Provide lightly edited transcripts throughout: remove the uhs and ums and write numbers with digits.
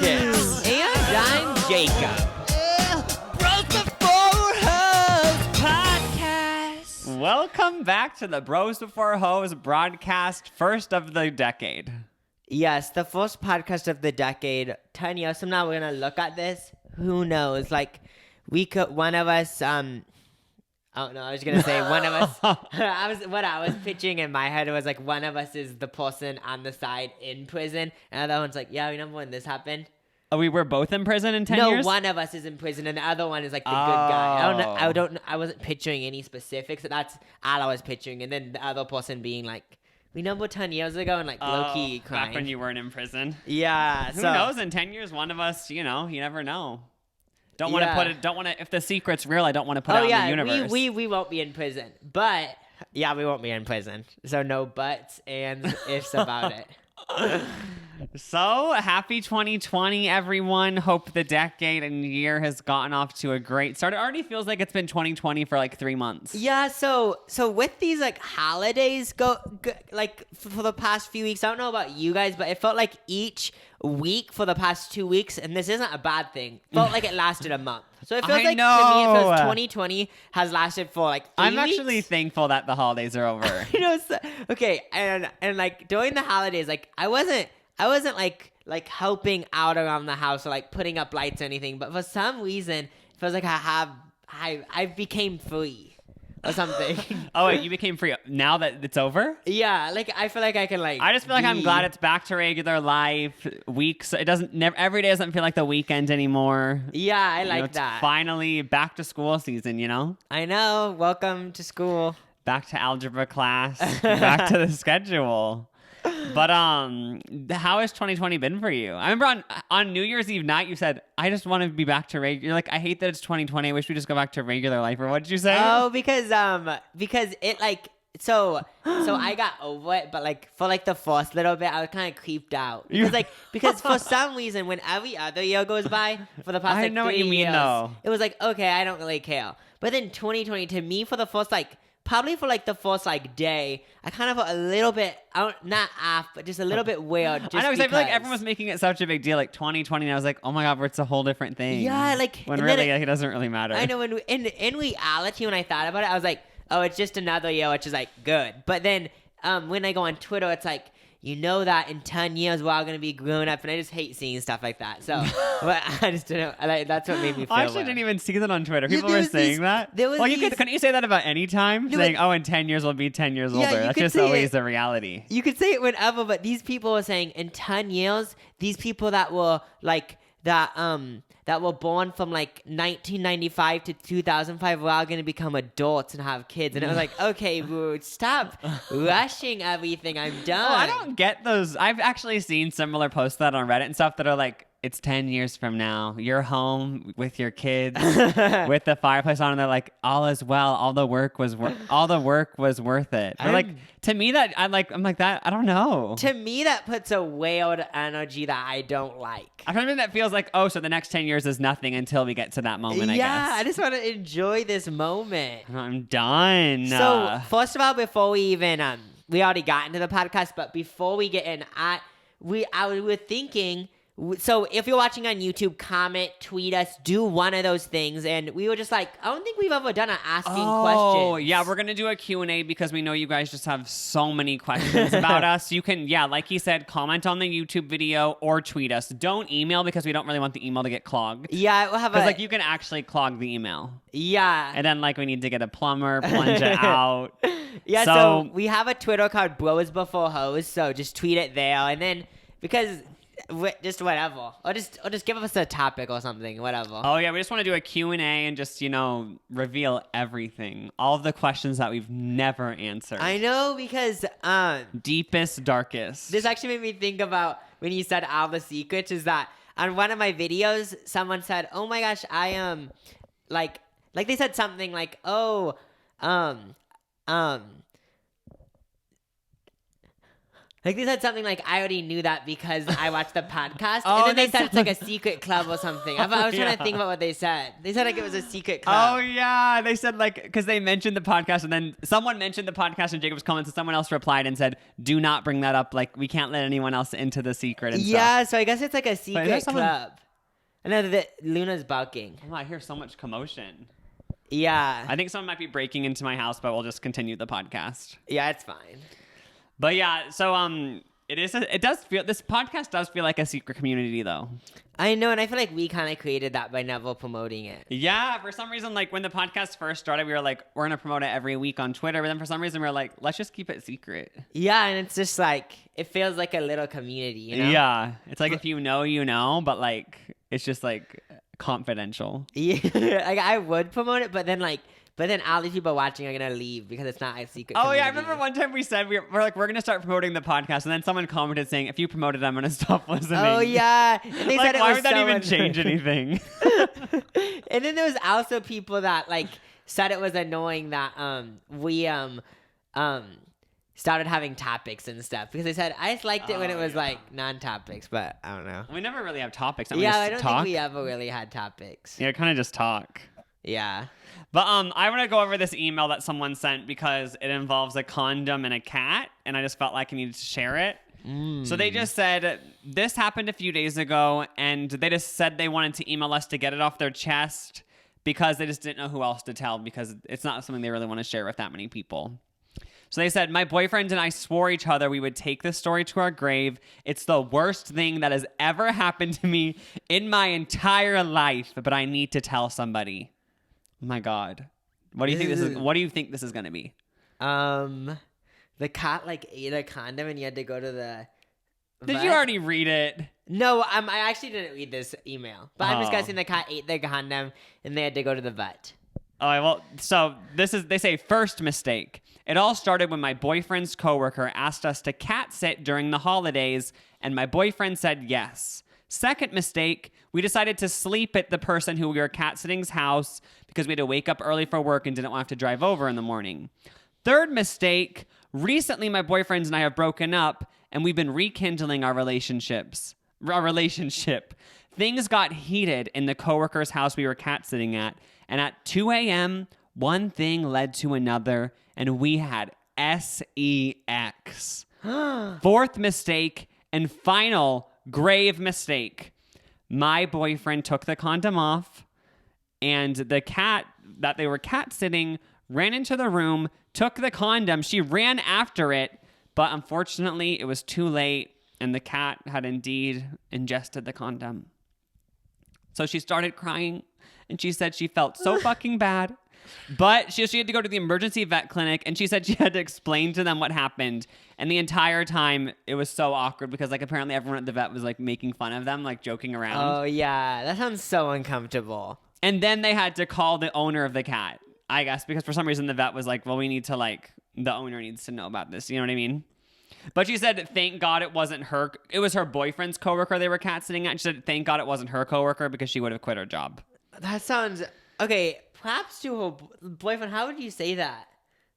Lucas. And I'm Jacob. Bros Before Hoes podcast. Welcome back to the Bros Before Hoes broadcast, first of the decade. Yes, the first podcast of the decade. 10 years from now, we're going to look at this. Who knows? Like, we could, one of us, oh no, I was gonna say one of us. What I was pitching in my head was like one of us is the person on the side in prison, and the other one's like, yeah, remember when this happened? Oh, we were both in prison in 10 years? No, one of us is in prison, and the other one is like the good guy. I don't know. I wasn't picturing any specifics. That's all I was picturing, and then the other person being like, remember 10 years ago, and like low-key crying. Back when you weren't in prison. Yeah. Who knows? In 10 years, one of us, you never know. Don't want to put it. Don't want to. If the secret's real, I don't want to put it out in the universe. We won't be in prison, but yeah, we won't be in prison. So no buts and ifs about it. So happy 2020, everyone. Hope the decade and year has gotten off to a great start. It already feels like it's been 2020 for like 3 months. Yeah. So with these like holidays go like for the past few weeks, I don't know about you guys, but it felt like each week for the past 2 weeks, and this isn't a bad thing, felt like it lasted a month. So it feels to me, it feels 2020 has lasted for like 3 I'm weeks. actually thankful that the holidays are over. Okay, and like during the holidays, like I wasn't like helping out around the house or like putting up lights or anything, but for some reason it feels like I became free or something. Oh wait, you became free now that it's over? Yeah, like I feel like I can like. I just feel like I'm glad it's back to regular life. Weeks, it doesn't. Every day doesn't feel like the weekend anymore. Yeah, I like it's that. Finally back to school season. I know. Welcome to school. Back to algebra class. Back to the schedule. But how has 2020 been for you? I remember on New Year's Eve night you said, I just want to be back to regular. You're like, I hate that it's 2020. I wish we just go back to regular life. Or what did you say? Oh, because it like so I got over it, but like for like the first little bit I was kind of creeped out because for some reason when every other year goes by for the past I like know 3 what you mean years, though. It was like, okay, I don't really care. But then 2020 to me for the first like probably for like the first like day, I kind of felt a little bit not off, but just a little bit weird. Just I know, because I feel like everyone was making it such a big deal, like 2020, and I was like, oh my god, it's a whole different thing. Yeah, like when really it doesn't really matter. I know. In reality, when I thought about it, I was like, oh, it's just another year, which is like good. But then when I go on Twitter, it's like, that in 10 years we're all going to be grown up, and I just hate seeing stuff like that. So but I just don't know. That's what made me feel I actually didn't even see that on Twitter. People were saying that. Couldn't you say that about any time? Saying, in 10 years we'll be 10 years older. That's just always the reality. You could say it whenever, but these people were saying in 10 years, these people that were like, that were born from like 1995 to 2005 we're all going to become adults and have kids. And it was like, okay, stop rushing everything. I'm done. Oh, I don't get those. I've actually seen similar posts that on Reddit and stuff that are like, it's 10 years from now. You're home with your kids with the fireplace on, and they're like, all is well. All the work was worth it. But like, to me that I'm like that. I don't know. To me, that puts a weird energy that I don't like. I mean, that feels like, so the next 10 years is nothing until we get to that moment, I guess. Yeah, I just want to enjoy this moment. I'm done. So, first of all, before we even, we already got into the podcast, but before we get in, we were thinking, so if you're watching on YouTube, comment, tweet us, do one of those things. And we were just like, I don't think we've ever done an asking questions. Oh, yeah, we're going to do a Q&A because we know you guys just have so many questions about us. You can, like he said, comment on the YouTube video or tweet us. Don't email because we don't really want the email to get clogged. Yeah, we'll have because you can actually clog the email. Yeah. And then we need to get a plumber, plunge it out. Yeah, so we have a Twitter called Bros Before Hoes, so just tweet it there. And then because... just whatever, or just give us a topic or something, whatever. Oh yeah, we just want to do a Q&A and just reveal everything, all of the questions that we've never answered. I know, because deepest, darkest. This actually made me think about when you said all the secrets. Is that on one of my videos, someone said, "Oh my gosh, I am like they said something like, oh Like they said something like, I already knew that because I watched the podcast. Oh, and then they they said it's like a secret club or something. I was trying to think about what they said. They said like it was a secret club. Oh yeah, they said like because they mentioned the podcast and then someone mentioned the podcast in Jacob's comments and someone else replied and said, "Do not bring that up. Like we can't let anyone else into the secret." And Yeah, stuff. so I guess it's like a secret someone- club. I know that Luna's barking. Oh, I hear so much commotion. Yeah. I think someone might be breaking into my house, but we'll just continue the podcast. Yeah, it's fine. But yeah, so it does feel this podcast does feel like a secret community though. I know, and I feel like we kind of created that by never promoting it. Yeah, for some reason, like when the podcast first started, we were like, we're gonna promote it every week on Twitter. But then for some reason, we were like, let's just keep it secret. Yeah, and it's just like, it feels like a little community, you know? Yeah, it's like if you know, but like it's just like confidential. Yeah, like I would promote it, but then all these people watching are gonna leave because it's not a secret. Oh yeah, I community. remember one time we said we're like we're gonna start promoting the podcast, and then someone commented saying, if you promote it, I'm gonna stop listening. Oh yeah, and they like said it why was would that so even change anything? And then there was also people that like said it was annoying that we started having topics and stuff because they said I just liked it when it was like non-topics, but I don't know. We never really have topics. Yeah, I I don't talk. think we ever really had topics. Yeah, kind of just talk. Yeah. But I want to go over this email that someone sent because it involves a condom and a cat, and I just felt like I needed to share it. So they just said, this happened a few days ago, and they just said they wanted to email us to get it off their chest because they just didn't know who else to tell because it's not something they really want to share with that many people. So they said, my boyfriend and I swore each other we would take this story to our grave. It's the worst thing that has ever happened to me in my entire life, but I need to tell somebody. Oh my God. What do you think this is? What do you think this is going to be? The cat like ate a condom and you had to go to the Did vet? you already read it? No, I actually didn't read this email. But I'm just Oh. guessing the cat ate the condom and they had to go to the vet. Oh, well, so they say first mistake. It all started when my boyfriend's coworker asked us to cat sit during the holidays, and my boyfriend said yes. Second mistake, we decided to sleep at the person who we were cat sitting's house because we had to wake up early for work and didn't want to have to drive over in the morning. Third mistake, recently my boyfriend and I have broken up and we've been rekindling our relationship. Things got heated in the coworker's house we were cat sitting at, and at 2 a.m., one thing led to another, and we had sex. Fourth mistake and final grave mistake. My boyfriend took the condom off, and the cat that they were cat sitting ran into the room, took the condom. She ran after it, but unfortunately, it was too late, and the cat had indeed ingested the condom. So she started crying, and she said she felt so fucking bad. But she had to go to the emergency vet clinic, and she said she had to explain to them what happened. And the entire time, it was so awkward because, like, apparently everyone at the vet was, like, making fun of them, like, joking around. Oh, yeah. That sounds so uncomfortable. And then they had to call the owner of the cat, I guess, because for some reason the vet was like, well, we need to, like, the owner needs to know about this. You know what I mean? But she said, thank God it wasn't her. It was her boyfriend's coworker they were cat sitting at. She said, thank God it wasn't her coworker because she would have quit her job. That sounds... Okay, props to her boyfriend. How would you say that?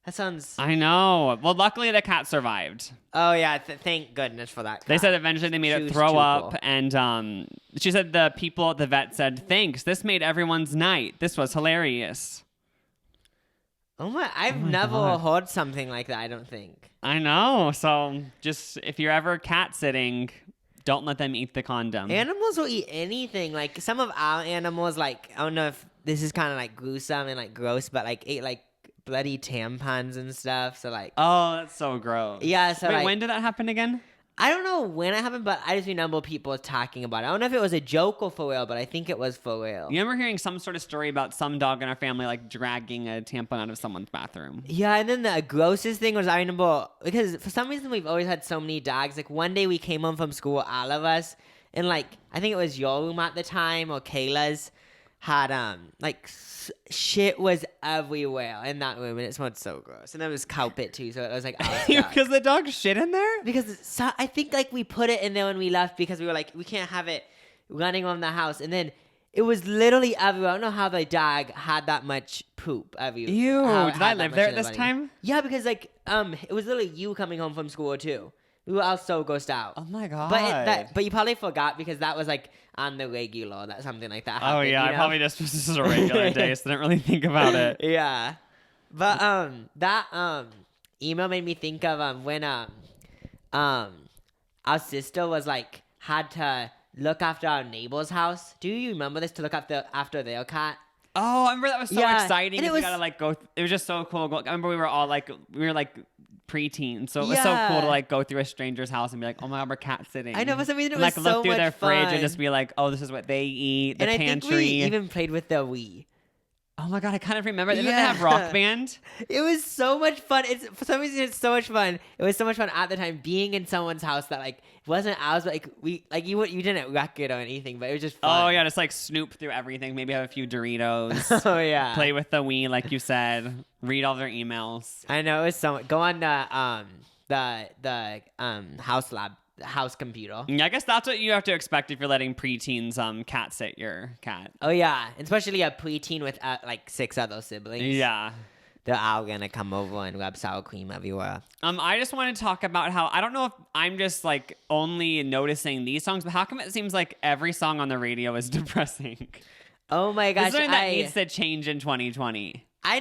That sounds... I know. Well, luckily the cat survived. Oh, yeah. Thank goodness for that. They cat. said eventually they made She it was throw too up. cool. And she said the people at the vet said, thanks. This made everyone's night. This was hilarious. Oh, my... I've never God. heard something like that, I don't think. I know. So just if you're ever cat sitting, don't let them eat the condom. Animals will eat anything. Like, some of our animals, like, I don't know if this is kind of, like, gruesome and, like, gross, but, like, ate, like, bloody tampons and stuff. So, like... Oh, that's so gross. Yeah, so, Wait, like... when did that happen again? I don't know when it happened, but I just remember people talking about it. I don't know if it was a joke or for real, but I think it was for real. You remember hearing some sort of story about some dog in our family, like, dragging a tampon out of someone's bathroom? Yeah, and then the grossest thing was I remember, because for some reason we've always had so many dogs. Like, one day we came home from school, all of us, and, like, I think it was your room at the time, or Kayla's, had, like, shit was everywhere in that room, and it smelled so gross. And there was carpet, too, so it was, like, all stuck. Because the dog shit in there? Because so, I think, like, we put it in there when we left because we were like, we can't have it running around the house. And then it was literally everywhere. I don't know how the dog had that much poop everywhere. Ew, did I live there at this time? Yeah, because, like, it was literally you coming home from school, too. we were all so grossed out. Oh my god. But you probably forgot because that was like on the regular that something like that happened. Oh yeah, you I know? probably just this is a regular day, so I didn't really think about it. Yeah. But that email made me think of when our sister was like had to look after our neighbor's house. Do you remember this, to look after their cat? Oh, I remember that was so Yeah, exciting. and And it we was- gotta like go. It was just so cool. I remember we were all like preteens, so it was so cool to Yeah. like go through a stranger's house and be like, oh my god, we're cat sitting. I know, for some reason it And, was like so look through much their fridge fun. and just be like, oh, this is what they eat. The And I pantry. think we even played with the Wii. Oh my god, I kind of remember. Didn't they Yeah. have Rock Band? It was so much fun. It's for some reason it's so much fun. It was so much fun at the time being in someone's house that like wasn't ours, but like you didn't wreck it or anything, but it was just fun. Oh yeah, just like snoop through everything. Maybe have a few Doritos. Oh yeah. Play with the Wii, like you said. Read all their emails. I know, it was so much. Go on the house computer. Yeah, I guess that's what you have to expect if you're letting preteens cat sit your cat. Oh yeah, especially a preteen with like 6 other siblings. Yeah. They're all gonna come over and rub sour cream everywhere. I just want to talk about how I don't know if I'm just like only noticing these songs, but how come it seems like every song on the radio is depressing? Oh my This gosh, is something that needs to change in 2020. I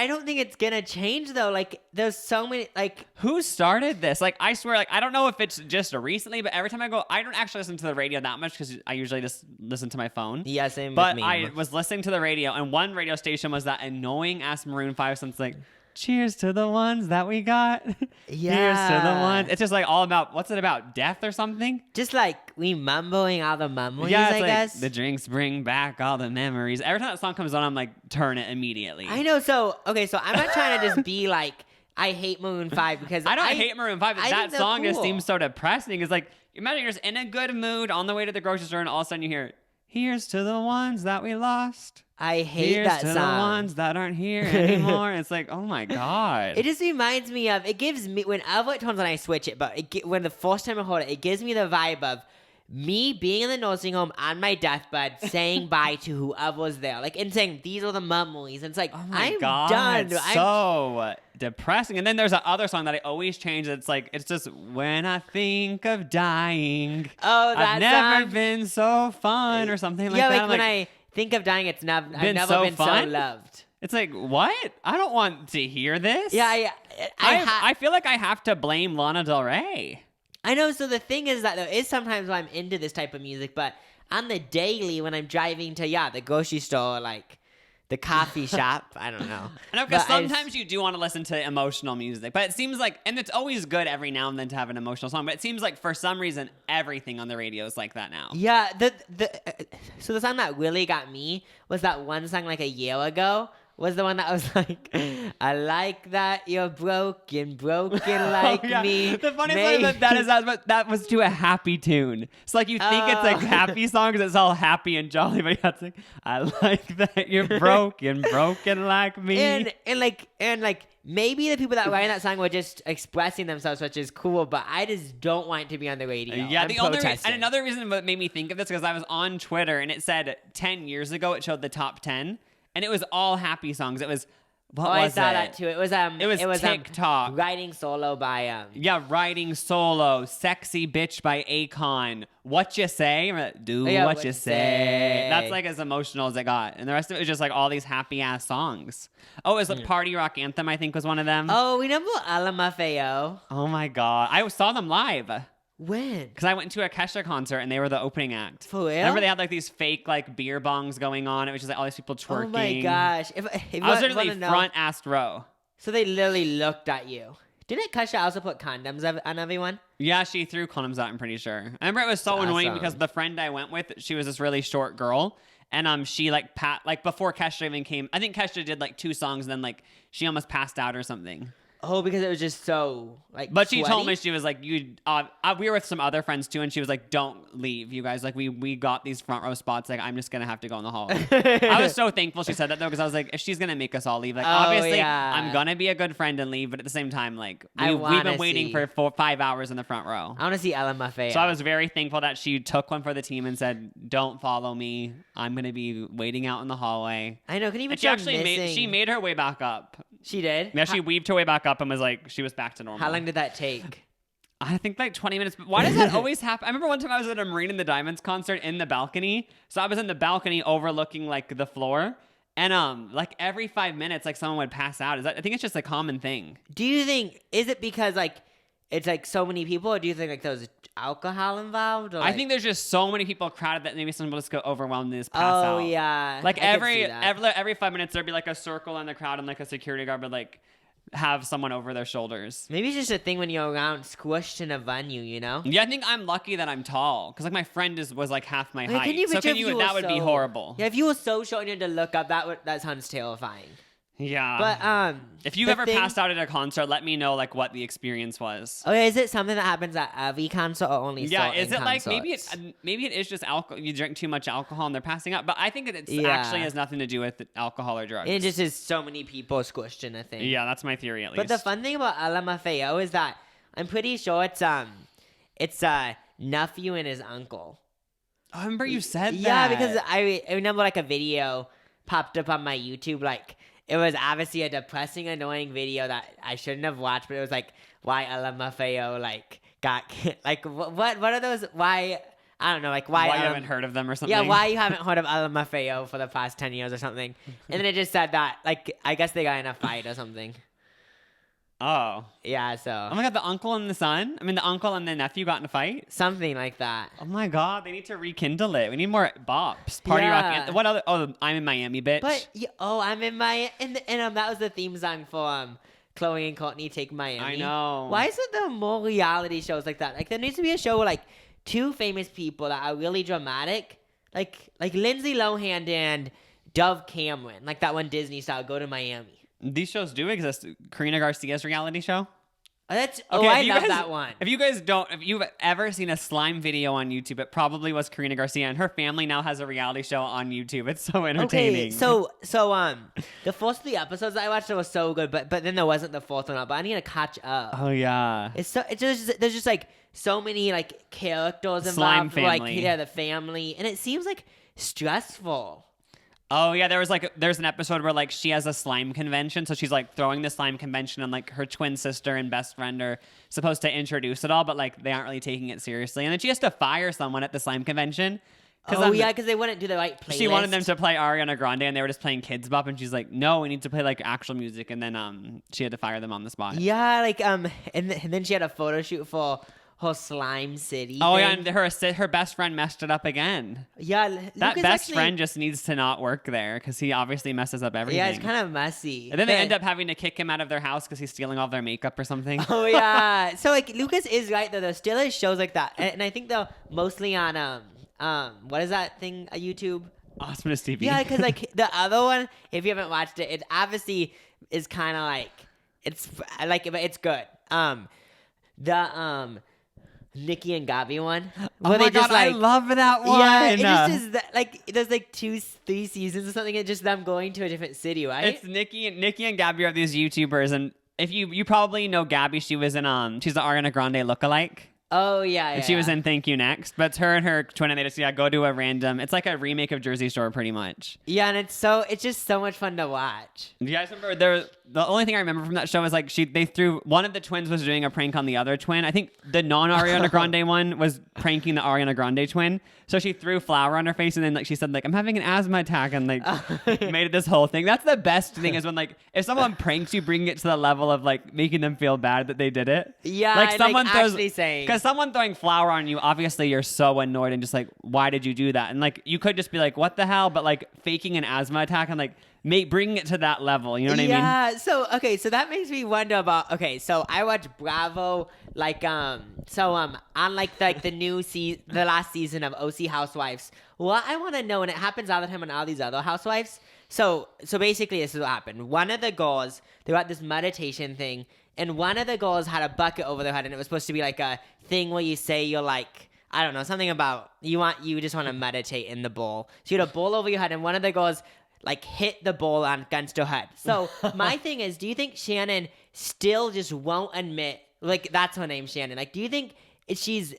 don't think it's gonna change though. Like there's so many like Who started this? Like, I swear, like, I don't know if it's just recently, but every time I go, I don't actually listen to the radio that much because I usually just listen to my phone. yeah, same But with me. I was listening to the radio, and one radio station was that annoying ass Maroon 5 song. It's like, cheers to the ones that we got. Cheers to the Yeah. ones. It's just like all about, what's it about? Death or something? Just like remembering all the memories, Yeah, it's I like, guess. the drinks bring back all the memories. Every time that song comes on, I'm like, turn it immediately. I know. So so I'm not trying to just be like I hate Maroon 5 because I don't hate Maroon 5, but I that think they're song just cool. seems so depressing. It's like, imagine you're just in a good mood on the way to the grocery store, and all of a sudden you hear, here's to the ones that we lost. I hate Here's that to song. the ones that aren't here anymore. It's like, oh my god. It just reminds me of, it gives me, whenever it turns on I switch it, but when the first time I heard it, it gives me the vibe of me being in the nursing home on my deathbed saying bye to whoever's there. Like, and saying, these are the memories. And it's like, Oh my I'm god, done. it's so depressing. And then there's that other song that I always change. It's like, it's just when I think of dying. Oh, that I've never song? been so fun or something like Yeah, that. like I'm when I think of dying, I've never Been so been so fun? loved. it's like, what? I don't want to hear this. Yeah, I feel like I have to blame Lana Del Rey. I know. So the thing is that there is sometimes when I'm into this type of music, but on the daily when I'm driving to the grocery store, like the coffee shop, I don't know. I know, because But I sometimes you do want to listen to emotional music, but it seems like, and it's always good every now and then to have an emotional song, but it seems like for some reason everything on the radio is like that now. Yeah, so the song that really got me was that one song like a year ago. Was the one that was like, I like that you're broken like Oh, yeah. me. The funniest thing that was to a happy tune. It's like you think it's like happy song because it's all happy and jolly, but yeah, it's like, I like that you're broken like me. and like maybe the people that were writing that song were just expressing themselves, which is cool, but I just don't want it to be on the radio. Yeah, I'm the only protesting. and another reason what made me think of this because I was on Twitter and it said 10 years ago it showed the top 10 and it was all happy songs. It was I saw that too. It was TikTok. Writing Solo by Yeah, Riding Solo, Sexy Bitch by Akon, What You Say, Do Yeah, What You Say. That's like as emotional as it got. And the rest of it was just like all these happy ass songs. Oh, it was the Party Rock Anthem, I think was one of them. Oh, we remember LMFAO. Oh my god. I saw them live. When? Because I went to a Kesha concert and they were the opening act. For real? Remember they had like these fake like beer bongs going on. It was just like all these people twerking. Oh my gosh! If I was you literally wanna know- front ass row. So they literally looked at you. Didn't Kesha also put condoms on everyone? Yeah, she threw condoms out, I'm pretty sure. I remember it was so That's annoying awesome. because the friend I went with, she was this really short girl. And she like before Kesha even came, I think Kesha did like 2 songs and then like she almost passed out or something. Oh, because it was just so like. But she told sweaty? me, she was like, we were with some other friends too, and she was like, don't leave, you guys. Like, we got these front row spots. Like, I'm just going to have to go in the hall. I was so thankful she said that, though, because I was like, if she's going to make us all leave, like, obviously, yeah. I'm going to be a good friend and leave, but at the same time, like, I we've wanna been waiting see. for 5 hours in the front row. I want to see LMFAO. So I was very thankful that she took one for the team and said, don't follow me. I'm going to be waiting out in the hallway. I know. Can you even? And she actually made her way back up. She did. Yeah, she weaved her way back up and was like, she was back to normal. How long did that take? I think like 20 minutes. But why does that always happen? I remember one time I was at a Marine in the Diamonds concert in the balcony. So I was in the balcony overlooking like the floor. And like every 5 minutes, like someone would pass out. I think it's just a common thing. Do you think, is it because like it's like so many people, or do you think like there's alcohol involved? Or, I think there's just so many people crowded that maybe some people just go overwhelmed and just pass out. Oh yeah. Like I could see that. every 5 minutes there'd be like a circle in the crowd and like a security guard would like have someone over their shoulders. Maybe it's just a thing when you're around squished in a venue, you know? Yeah, I think I'm lucky that I'm tall because like my friend was like half my height. Can you picture if you were that would be so- horrible. Yeah, if you were so short and you had to look up, that sounds terrifying. Yeah. But if you've ever passed out at a concert, let me know like what the experience was. Okay, is it something that happens at every concert or only Yeah, certain is it like concerts? maybe it is just alcohol? You drink too much alcohol and they're passing out. But I think that it Yeah. actually has nothing to do with alcohol or drugs. It just is so many people squished in a thing. Yeah, that's my theory at least. But the fun thing about LMFAO is that I'm pretty sure it's nephew and his uncle. I remember you said that. Yeah, because I remember like a video popped up on my YouTube. Like it was obviously a depressing, annoying video that I shouldn't have watched. But it was like why LMFAO like got like what are those? Why I don't know, like why you haven't heard of them or something. Yeah, why you haven't heard of LMFAO for the past 10 years or something. And then it just said that like I guess they got in a fight or something. Oh. Yeah, so Oh my god, the uncle and the son? I mean, the uncle and the nephew got in a fight? something like that. Oh my god, they need to rekindle it. We need more bops. Party Yeah. rock. What other? Oh, I'm in Miami, bitch. But I'm in my and that was the theme song for Chloe and Courtney Take Miami. I know. Why isn't there more reality shows like that? Like there needs to be a show where like two famous people that are really dramatic, like Lindsay Lohan and Dove Cameron, like that one Disney style, go to Miami. These shows do exist. Karina Garcia's reality show? I if love you guys- that one. If you've ever seen a slime video on YouTube, it probably was Karina Garcia, and her family now has a reality show on YouTube. It's so entertaining. Okay, so the first 3 episodes that I watched were so good, but then there wasn't the fourth one. But I need to catch up. Oh yeah. It's just there's just like so many like characters Slime involved, like family. the family, and it seems like stressful. Oh yeah, there's an episode where like she has a slime convention, so she's like throwing the slime convention, and like her twin sister and best friend are supposed to introduce it all, but like they aren't really taking it seriously, and then she has to fire someone at the slime convention. Because they wouldn't do the right playlist. She wanted them to play Ariana Grande, and they were just playing Kids Bop, and she's like, "No, we need to play like actual music," and then she had to fire them on the spot. Yeah, like and then she had a photo shoot for her slime city. Oh thing. yeah, and her best friend messed it up again. Yeah, That Lucas best actually- friend just needs to not work there because he obviously messes up everything. Yeah, it's kind of messy. And then they But- end up having to kick him out of their house because he's stealing all their makeup or something. Oh yeah. So like Lucas is right though. There still is shows like that, and I think they're mostly on what is that thing? YouTube. Awesomeness TV. Yeah, because like the other one, if you haven't watched it, it obviously is kind of like it's like but it's good. The Nikki and Gabi one. Oh where my they just, god, I like, love that one. Yeah, it just is that, like there's like 2-3 seasons or something. It's just them going to a different city, right? It's Nikki and Gabby are these YouTubers, and if you probably know Gabby, she was in she's the Ariana Grande lookalike. Oh yeah, And she was in Thank You Next. But it's her and her twin, and they just go to a random. It's like a remake of Jersey Shore, pretty much. Yeah, and it's just so much fun to watch. Do you guys remember the only thing I remember from that show is like they threw one of the twins was doing a prank on the other twin. I think the non-Ariana Grande one was pranking the Ariana Grande twin. So she threw flour on her face, and then like she said like I'm having an asthma attack, and like made it this whole thing. That's the best thing is when like if someone pranks you, bring it to the level of like making them feel bad that they did it. Yeah, like and, someone throws actually saying. because someone throwing flour on you, obviously you're so annoyed and just like why did you do that? And like you could just be like what the hell, but like faking an asthma attack and like bringing it to that level. You know what I mean? Yeah. So that makes me wonder about. Okay, so I watch Bravo like on like the last season of OC Housewives. What I want to know, and it happens all the time on all these other housewives. So basically, this is what happened. One of the girls, they were at this meditation thing, and one of the girls had a bucket over their head, and it was supposed to be like a thing where you say you're like, I don't know, something about you just want to meditate in the bowl. So you had a bowl over your head, and one of the girls like hit the bowl against her head. So my thing is, do you think Shannon still just won't admit, like that's her name, Shannon? Like, do you think she's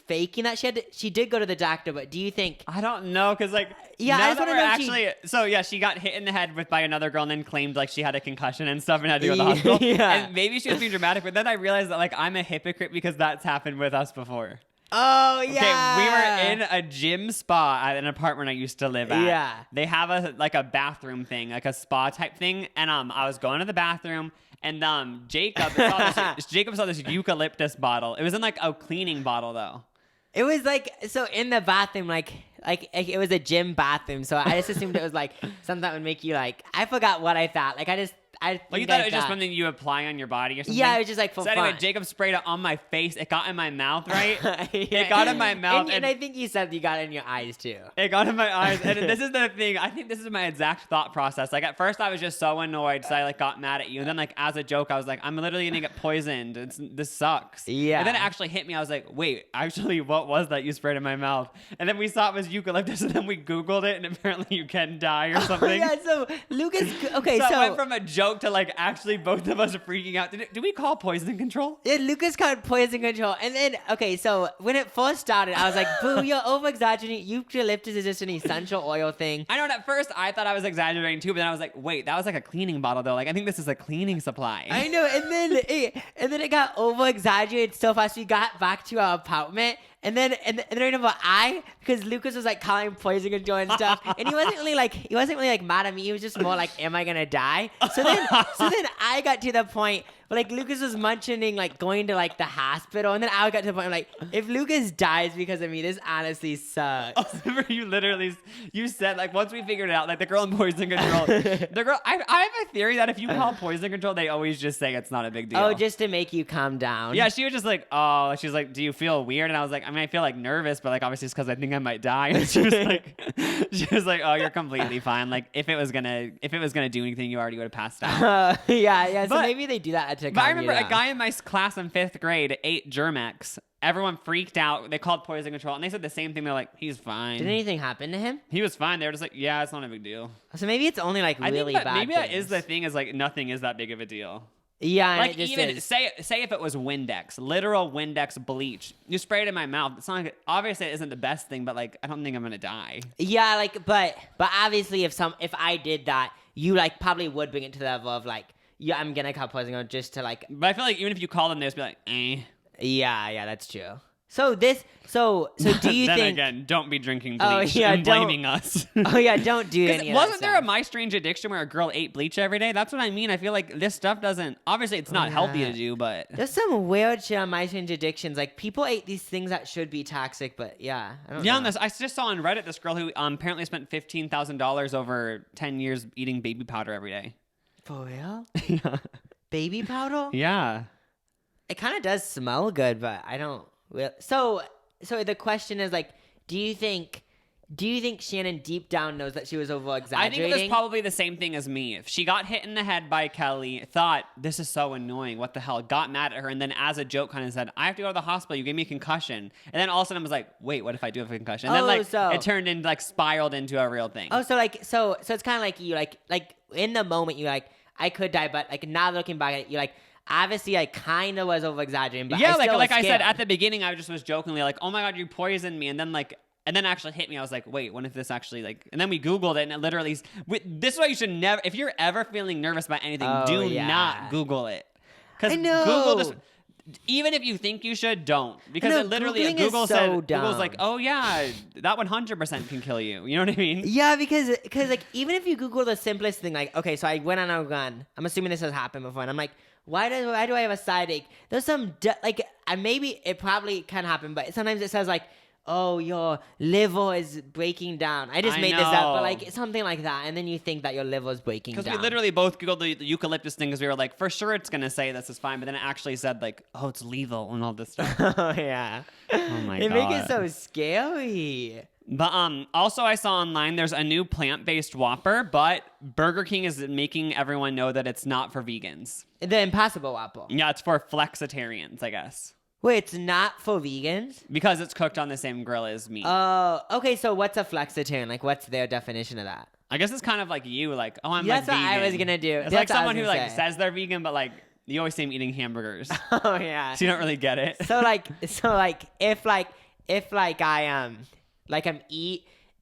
faking that she did go to the doctor, but do you think? I don't know, because like Yeah, now I just that wanna we're know if actually so yeah, she got hit in the head by another girl and then claimed like she had a concussion and stuff and had to go to the hospital. Yeah. And maybe she was being dramatic, but then I realized that like I'm a hypocrite because that's happened with us before. Oh Okay, yeah. we were in a gym spa at an apartment I used to live at. Yeah. They have a bathroom thing, like a spa type thing, and I was going to the bathroom and Jacob saw this eucalyptus bottle. It was in like a cleaning bottle though. It was like so in the bathroom, like it was a gym bathroom. So I just assumed it was like something that would make you like. I forgot what I thought. Like Like you thought it was just something you apply on your body or something? Yeah, it was just like for so anyway, fun. Jacob sprayed it on my face. It got in my mouth, right? It got in my mouth. And I think you said you got it in your eyes too. It got in my eyes. And this is the thing. I think this is my exact thought process. Like at first I was just so annoyed. So I like got mad at you. And then like as a joke, I was like, I'm literally going to get poisoned. This sucks. Yeah. And then it actually hit me. I was like, wait, actually what was that you sprayed in my mouth? And then we saw it was eucalyptus. And then we Googled it. And apparently you can die or something. Yeah, so Lucas, okay, So it went from a joke to like actually both of us are freaking out. Did we call poison control? yeah, Lucas called poison control. And then, okay, so when it first started, I was like, boo, you're over-exaggerating. Eucalyptus is just an essential oil thing. I know, and at first I thought I was exaggerating too, but then I was like, wait, that was like a cleaning bottle though. Like I think this is a cleaning supply. I know, and then it got over-exaggerated so fast we got back to our apartment. And then I remember because Lucas was like calling poison control and stuff, and he wasn't really like mad at me. He was just more like, "Am I gonna die?" So then I got to the point where like Lucas was mentioning like going to like the hospital, and then I got to the point where, like, if Lucas dies because of me, this honestly sucks. You said like once we figured it out, like the girl in poison control, the girl. I have a theory that if you call poison control, they always just say it's not a big deal. Oh, just to make you calm down. Yeah, she was just like, oh, she's like, do you feel weird? And I was like, I mean, I feel like nervous, but like obviously it's because I think I might die. And she was like, oh, you're completely fine. Like if it was gonna do anything, you already would have passed out. Yeah. So But- maybe they do that to But I calm you remember a down. guy in my class in 5th grade ate Germex. Everyone freaked out. They called poison control, and they said the same thing. They're like, he's fine. Did anything happen to him? He was fine. They were just like, yeah, it's not a big deal. So maybe it's only like I really think that bad maybe that things. is the thing, is like nothing is that big of a deal. Yeah, and Like it just even is. say if it was Windex, literal Windex bleach, you spray it in my mouth. It's not like, obviously it isn't the best thing, but like I don't think I'm gonna die. Yeah, like, but obviously, if I did that, you like probably would bring it to the level of like, yeah, I'm gonna call poison control just to like. But I feel like even if you call them, they'll just be like, eh. Yeah, that's true. So do you then think? again, don't be drinking Oh, bleach yeah, and don't- blaming us. Oh yeah, don't do any of that Wasn't there a stuff. My Strange Addiction where a girl ate bleach every day? That's what I mean. I feel like this stuff doesn't. Obviously, it's not healthy to do, but There's some weird shit on My Strange Addictions. Like people ate these things that should be toxic, but yeah, I don't know. I just saw on Reddit this girl who apparently spent $15,000 over 10 years eating baby powder every day. For real? Yeah. Baby powder? Yeah. It kind of does smell good, but I don't. So the question is like, do you think Shannon deep down knows that she was over I exaggerating? think it was probably the same thing as me. If she got hit in the head by Kelly, thought, this is so annoying, what the hell, got mad at her, and then as a joke kind of said, I have to go to the hospital, you gave me a concussion. And then all of a sudden I was like, wait, what if I do have a concussion? And then it turned into spiraled into a real thing. Oh, so it's kind of like you like in the moment you like I could die, but like now looking back at it, you like. Obviously, I kind of was over exaggerating, but yeah, I still like was I said scared. at the beginning, I just was jokingly like, "Oh my god, you poisoned me," and then actually hit me. I was like, "Wait, what if this actually like?" And then we Googled it, and it literally. This is why you should never. If you're ever feeling nervous about anything, do not Google it. Because I know. Google just. Even if you think you should, don't. Because No, it literally, Googling is Google so said, dumb. Google's like, oh yeah, that 100% can kill you. You know what I mean? Yeah, because like even if you Google the simplest thing, like okay, so I went on a run. I'm assuming this has happened before, and I'm like, why do I have a side ache? There's some maybe it probably can happen, but sometimes it says like, oh, your liver is breaking down. I just made this up, but like something like that, and then you think that your liver is breaking down. Because we literally both Googled the eucalyptus thing because we were like, for sure it's going to say this is fine, but then it actually said like, oh, it's lethal and all this stuff. Oh yeah. Oh my They god. make it so scary. But also I saw online there's a new plant-based Whopper, but Burger King is making everyone know that it's not for vegans. The Impossible Whopper. Yeah, it's for flexitarians, I guess. Wait, it's not for vegans? Because it's cooked on the same grill as meat. Oh, okay. So what's a flexitarian? Like, what's their definition of that? I guess it's kind of like you, like, oh, I'm That's like what vegan. I was gonna do. It's That's like what I was someone who gonna like say. says they're vegan, but like You always say I'm eating hamburgers. Oh yeah. So you don't really get it. So if I I'm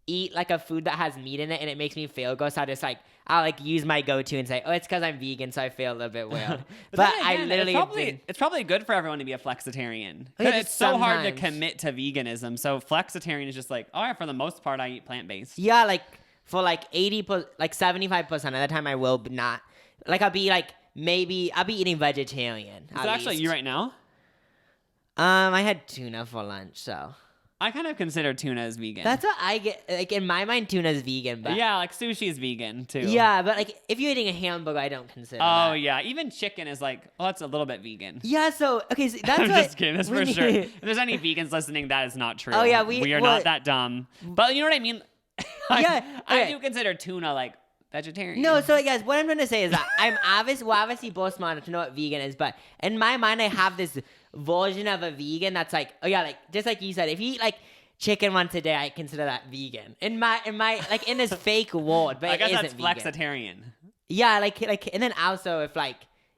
eat like a food that has meat in it and it makes me feel gross, I'll like use my go-to and say, oh, it's because I'm vegan, so I feel a little bit weird. but then I again, literally it's probably good for everyone to be a flexitarian. Oh, yeah, 'Cause just it's so hard to sometimes. commit to veganism. So flexitarian is just like, oh yeah, for the most part I eat plant-based. yeah, like for like 75% of the time I will not. Like I'll be eating vegetarian. Is that actually you right now? I had tuna for lunch, so I kind of consider tuna as vegan. that's what I get. Like in my mind, tuna's vegan, but yeah, like sushi is vegan too. yeah, but like if you're eating a hamburger, I don't consider. Oh that. yeah, even chicken is like, oh, that's a little bit vegan. Yeah, so okay, so that's I'm what just kidding. That's for when sure. you- If there's any vegans listening, that is not true. Oh, yeah, we are well- not that dumb. But you know what I mean? Yeah, I okay. do consider tuna like vegetarian. No, so guys, what I'm trying to say is that we're obviously both smart enough to know what vegan is, but in my mind, I have this version of a vegan that's like, oh yeah, like just like you said, if you eat like chicken once a day, I consider that vegan. In my like in this fake world, but I guess it that's isn't vegan. flexitarian. Yeah, like, and then also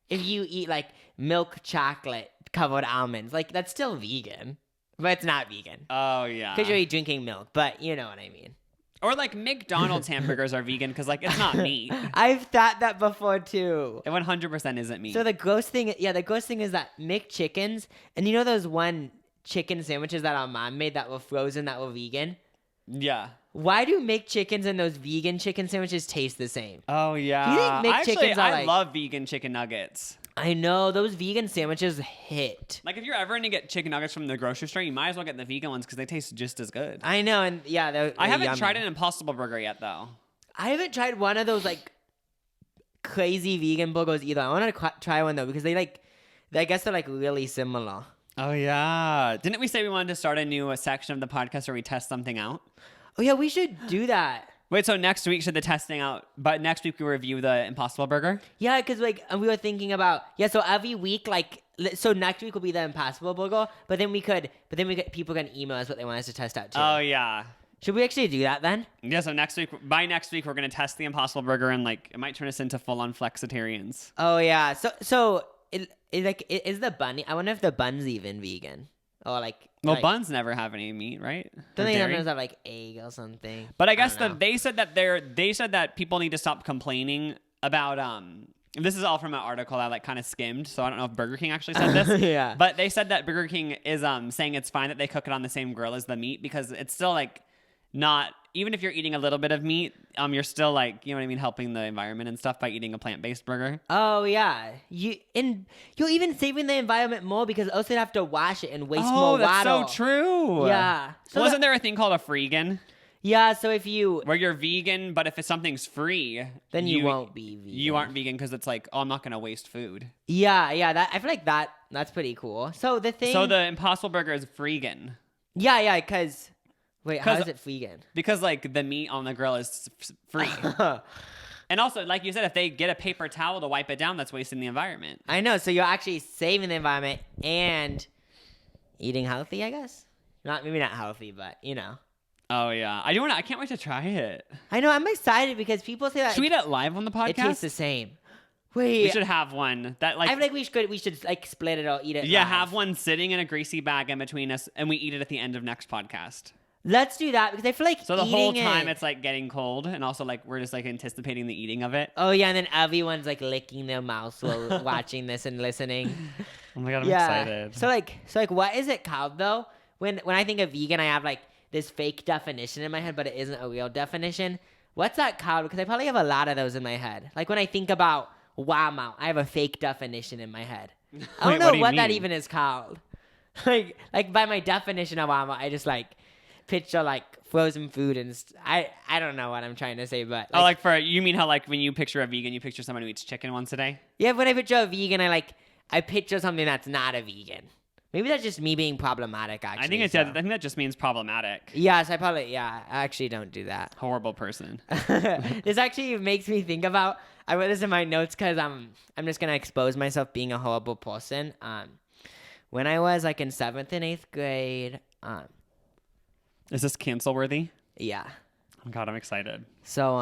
if you eat like milk chocolate covered almonds, like that's still vegan, but it's not vegan Oh yeah. because you're drinking milk. But you know what I mean. Or like McDonald's hamburgers are vegan because like it's not meat. I've thought that before too. It 100% isn't meat. So the gross thing is that McChickens, and you know those one chicken sandwiches that our mom made that were frozen that were vegan? yeah. Why do McChickens and those vegan chicken sandwiches taste the same? Oh yeah. Do you think McChickens are I like- love vegan chicken nuggets. I know those vegan sandwiches hit. Like if you're ever gonna get chicken nuggets from the grocery store, you might as well get the vegan ones because they taste just as good. I know, and yeah, they're I haven't yummy. tried an Impossible Burger yet though. I haven't tried one of those like crazy vegan burgers either. I want to try one though because I guess they're like really similar. Oh yeah. Didn't we say we wanted to start a new section of the podcast where we test something out? Oh yeah, we should do that. Wait, so next week should the testing out, but next week we review the Impossible Burger? Yeah, because like we were thinking about so every week so next week will be the Impossible Burger, but then we could people can email us what they want us to test out too. Oh yeah. Should we actually do that then? Yeah, so by next week we're gonna test the Impossible Burger and like it might turn us into full on flexitarians. Oh yeah. So is the bun? I wonder if the bun's even vegan or like. Well, like, buns never have any meat, right? Don't Or they dairy? sometimes have like egg or something? But I guess don't know. they said that people need to stop complaining about this is all from an article I like kind of skimmed, so I don't know if Burger King actually said this. Yeah. But they said that Burger King is saying it's fine that they cook it on the same grill as the meat because it's still like not, even if you're eating a little bit of meat, you're still like, you know what I mean, helping the environment and stuff by eating a plant-based burger. Oh yeah, you're even saving the environment more because also they have to wash it and waste more Oh, that's water. so true. Yeah. So Wasn't there a thing called a freegan Yeah, so if you where you're vegan, but if something's free, then you won't be vegan. You aren't vegan because it's like, oh, I'm not gonna waste food. Yeah, that I feel like that's pretty cool. So the thing. So the Impossible Burger is freegan. Yeah, because wait, how 'Cause- is it vegan? Because like the meat on the grill is free. And also, like you said, if they get a paper towel to wipe it down, that's wasting the environment. I know. So you're actually saving the environment and eating healthy, I guess. Maybe not healthy, but you know. Oh yeah, I can't wait to try it. I know. I'm excited because people say that Should we eat it live on the podcast? it tastes the same. Wait, We should have one that like. I feel like we should like split it or eat it. yeah, live. have one sitting in a greasy bag in between us, and we eat it at the end of next podcast. Let's do that because I feel like So the whole eating time it- it's like getting cold, and also like we're just like anticipating the eating of it. Oh yeah, and then everyone's like licking their mouths while watching this and listening. Oh my god, I'm yeah. excited. So like, what is it called though? When I think of vegan, I have like this fake definition in my head, but it isn't a real definition. What's that called? Because I probably have a lot of those in my head. Like when I think about Walmart, I have a fake definition in my head. I Wait, don't know what do you what that mean? even is called. like by my definition of Walmart, I just like picture like frozen food and I don't know what I'm trying to say, but Oh, like you mean how like when you picture a vegan, you picture someone who eats chicken once a day? yeah, when I picture a vegan, I picture something that's not a vegan. Maybe that's just me being problematic. Actually, I think I think that just means problematic. Yes, I actually don't do that. Horrible person. This actually makes me think about. I wrote this in my notes because I'm just gonna expose myself being a horrible person. When I was like in 7th and 8th grade, Is this cancel worthy? yeah. Oh god, I'm excited. So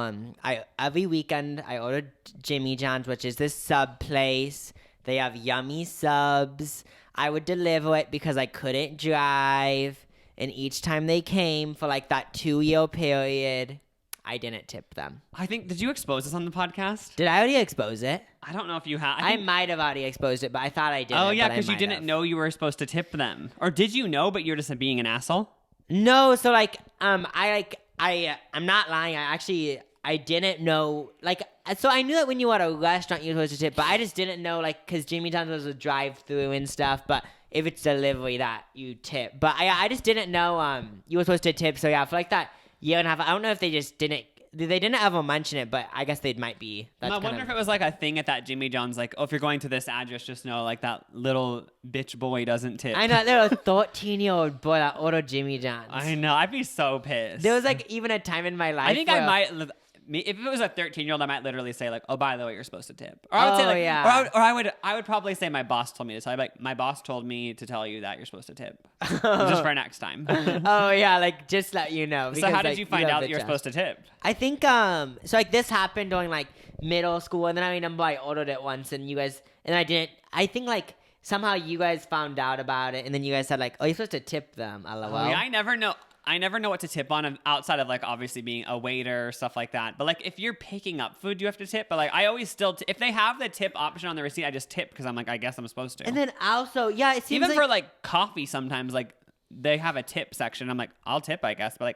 I every weekend I ordered Jimmy John's, which is this sub place They have yummy subs. I would deliver it because I couldn't drive. And each time they came for like that 2-year period, I didn't tip them. I think, did you expose this on the podcast? Did I already expose it? I don't know if you have. I might have already exposed it, but I thought I didn't. Oh, yeah, because because you didn't know you were supposed to tip them. Or did you know, but you're just being an asshole? No, so like, I'm not lying. I didn't know, like, so I knew that when you were at a restaurant, you were supposed to tip, but I just didn't know, like, because Jimmy John's was a drive-through and stuff, but if it's delivery, that you tip. But I just didn't know you were supposed to tip, so yeah, for like that year and a half, I don't know if they didn't ever mention it, but I guess they might be. I wonder if it was like a thing at that Jimmy John's, like, oh, if you're going to this address, just know, like, that little bitch boy doesn't tip. I know, there was a 13-year-old boy that ordered Jimmy John's. I know, I'd be so pissed. There was like even a time in my life I think where, I might, if it was a 13-year-old, I might literally say like, oh, by the way, you're supposed to tip. Or I would say like, yeah. or I would probably say my boss told me to tell you. Like, my boss told me to tell you that you're supposed to tip, just for next time. Oh yeah, like just let you know. So Because, how did like, you find out that you're trust. supposed to tip? I think so like this happened during like middle school, and then I remember I ordered it once, and you guys, and I didn't. I think like somehow you guys found out about it, and then you guys said like, oh, you're supposed to tip them. LOL. Oh, yeah, I never know. I never know what to tip on outside of like obviously being a waiter or stuff like that. But like if you're picking up food, you have to tip. But like I always still, if they have the tip option on the receipt, I just tip because I'm like, I guess I'm supposed to. And then also, yeah, it seems even like, for like coffee, sometimes like they have a tip section. I'm like, I'll tip, I guess. But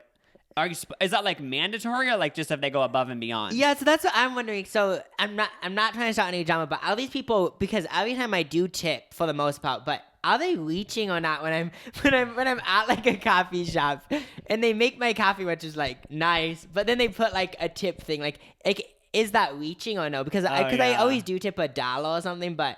like, is that like mandatory or like just if they go above and beyond? Yeah, so that's what I'm wondering. So I'm not trying to start any drama, but are these people, because every time I do tip for the most part, but are they reaching or not when I'm at like a coffee shop and they make my coffee, which is like nice, but then they put like a tip thing, like is that reaching or no? Because I always do tip $1 or something, but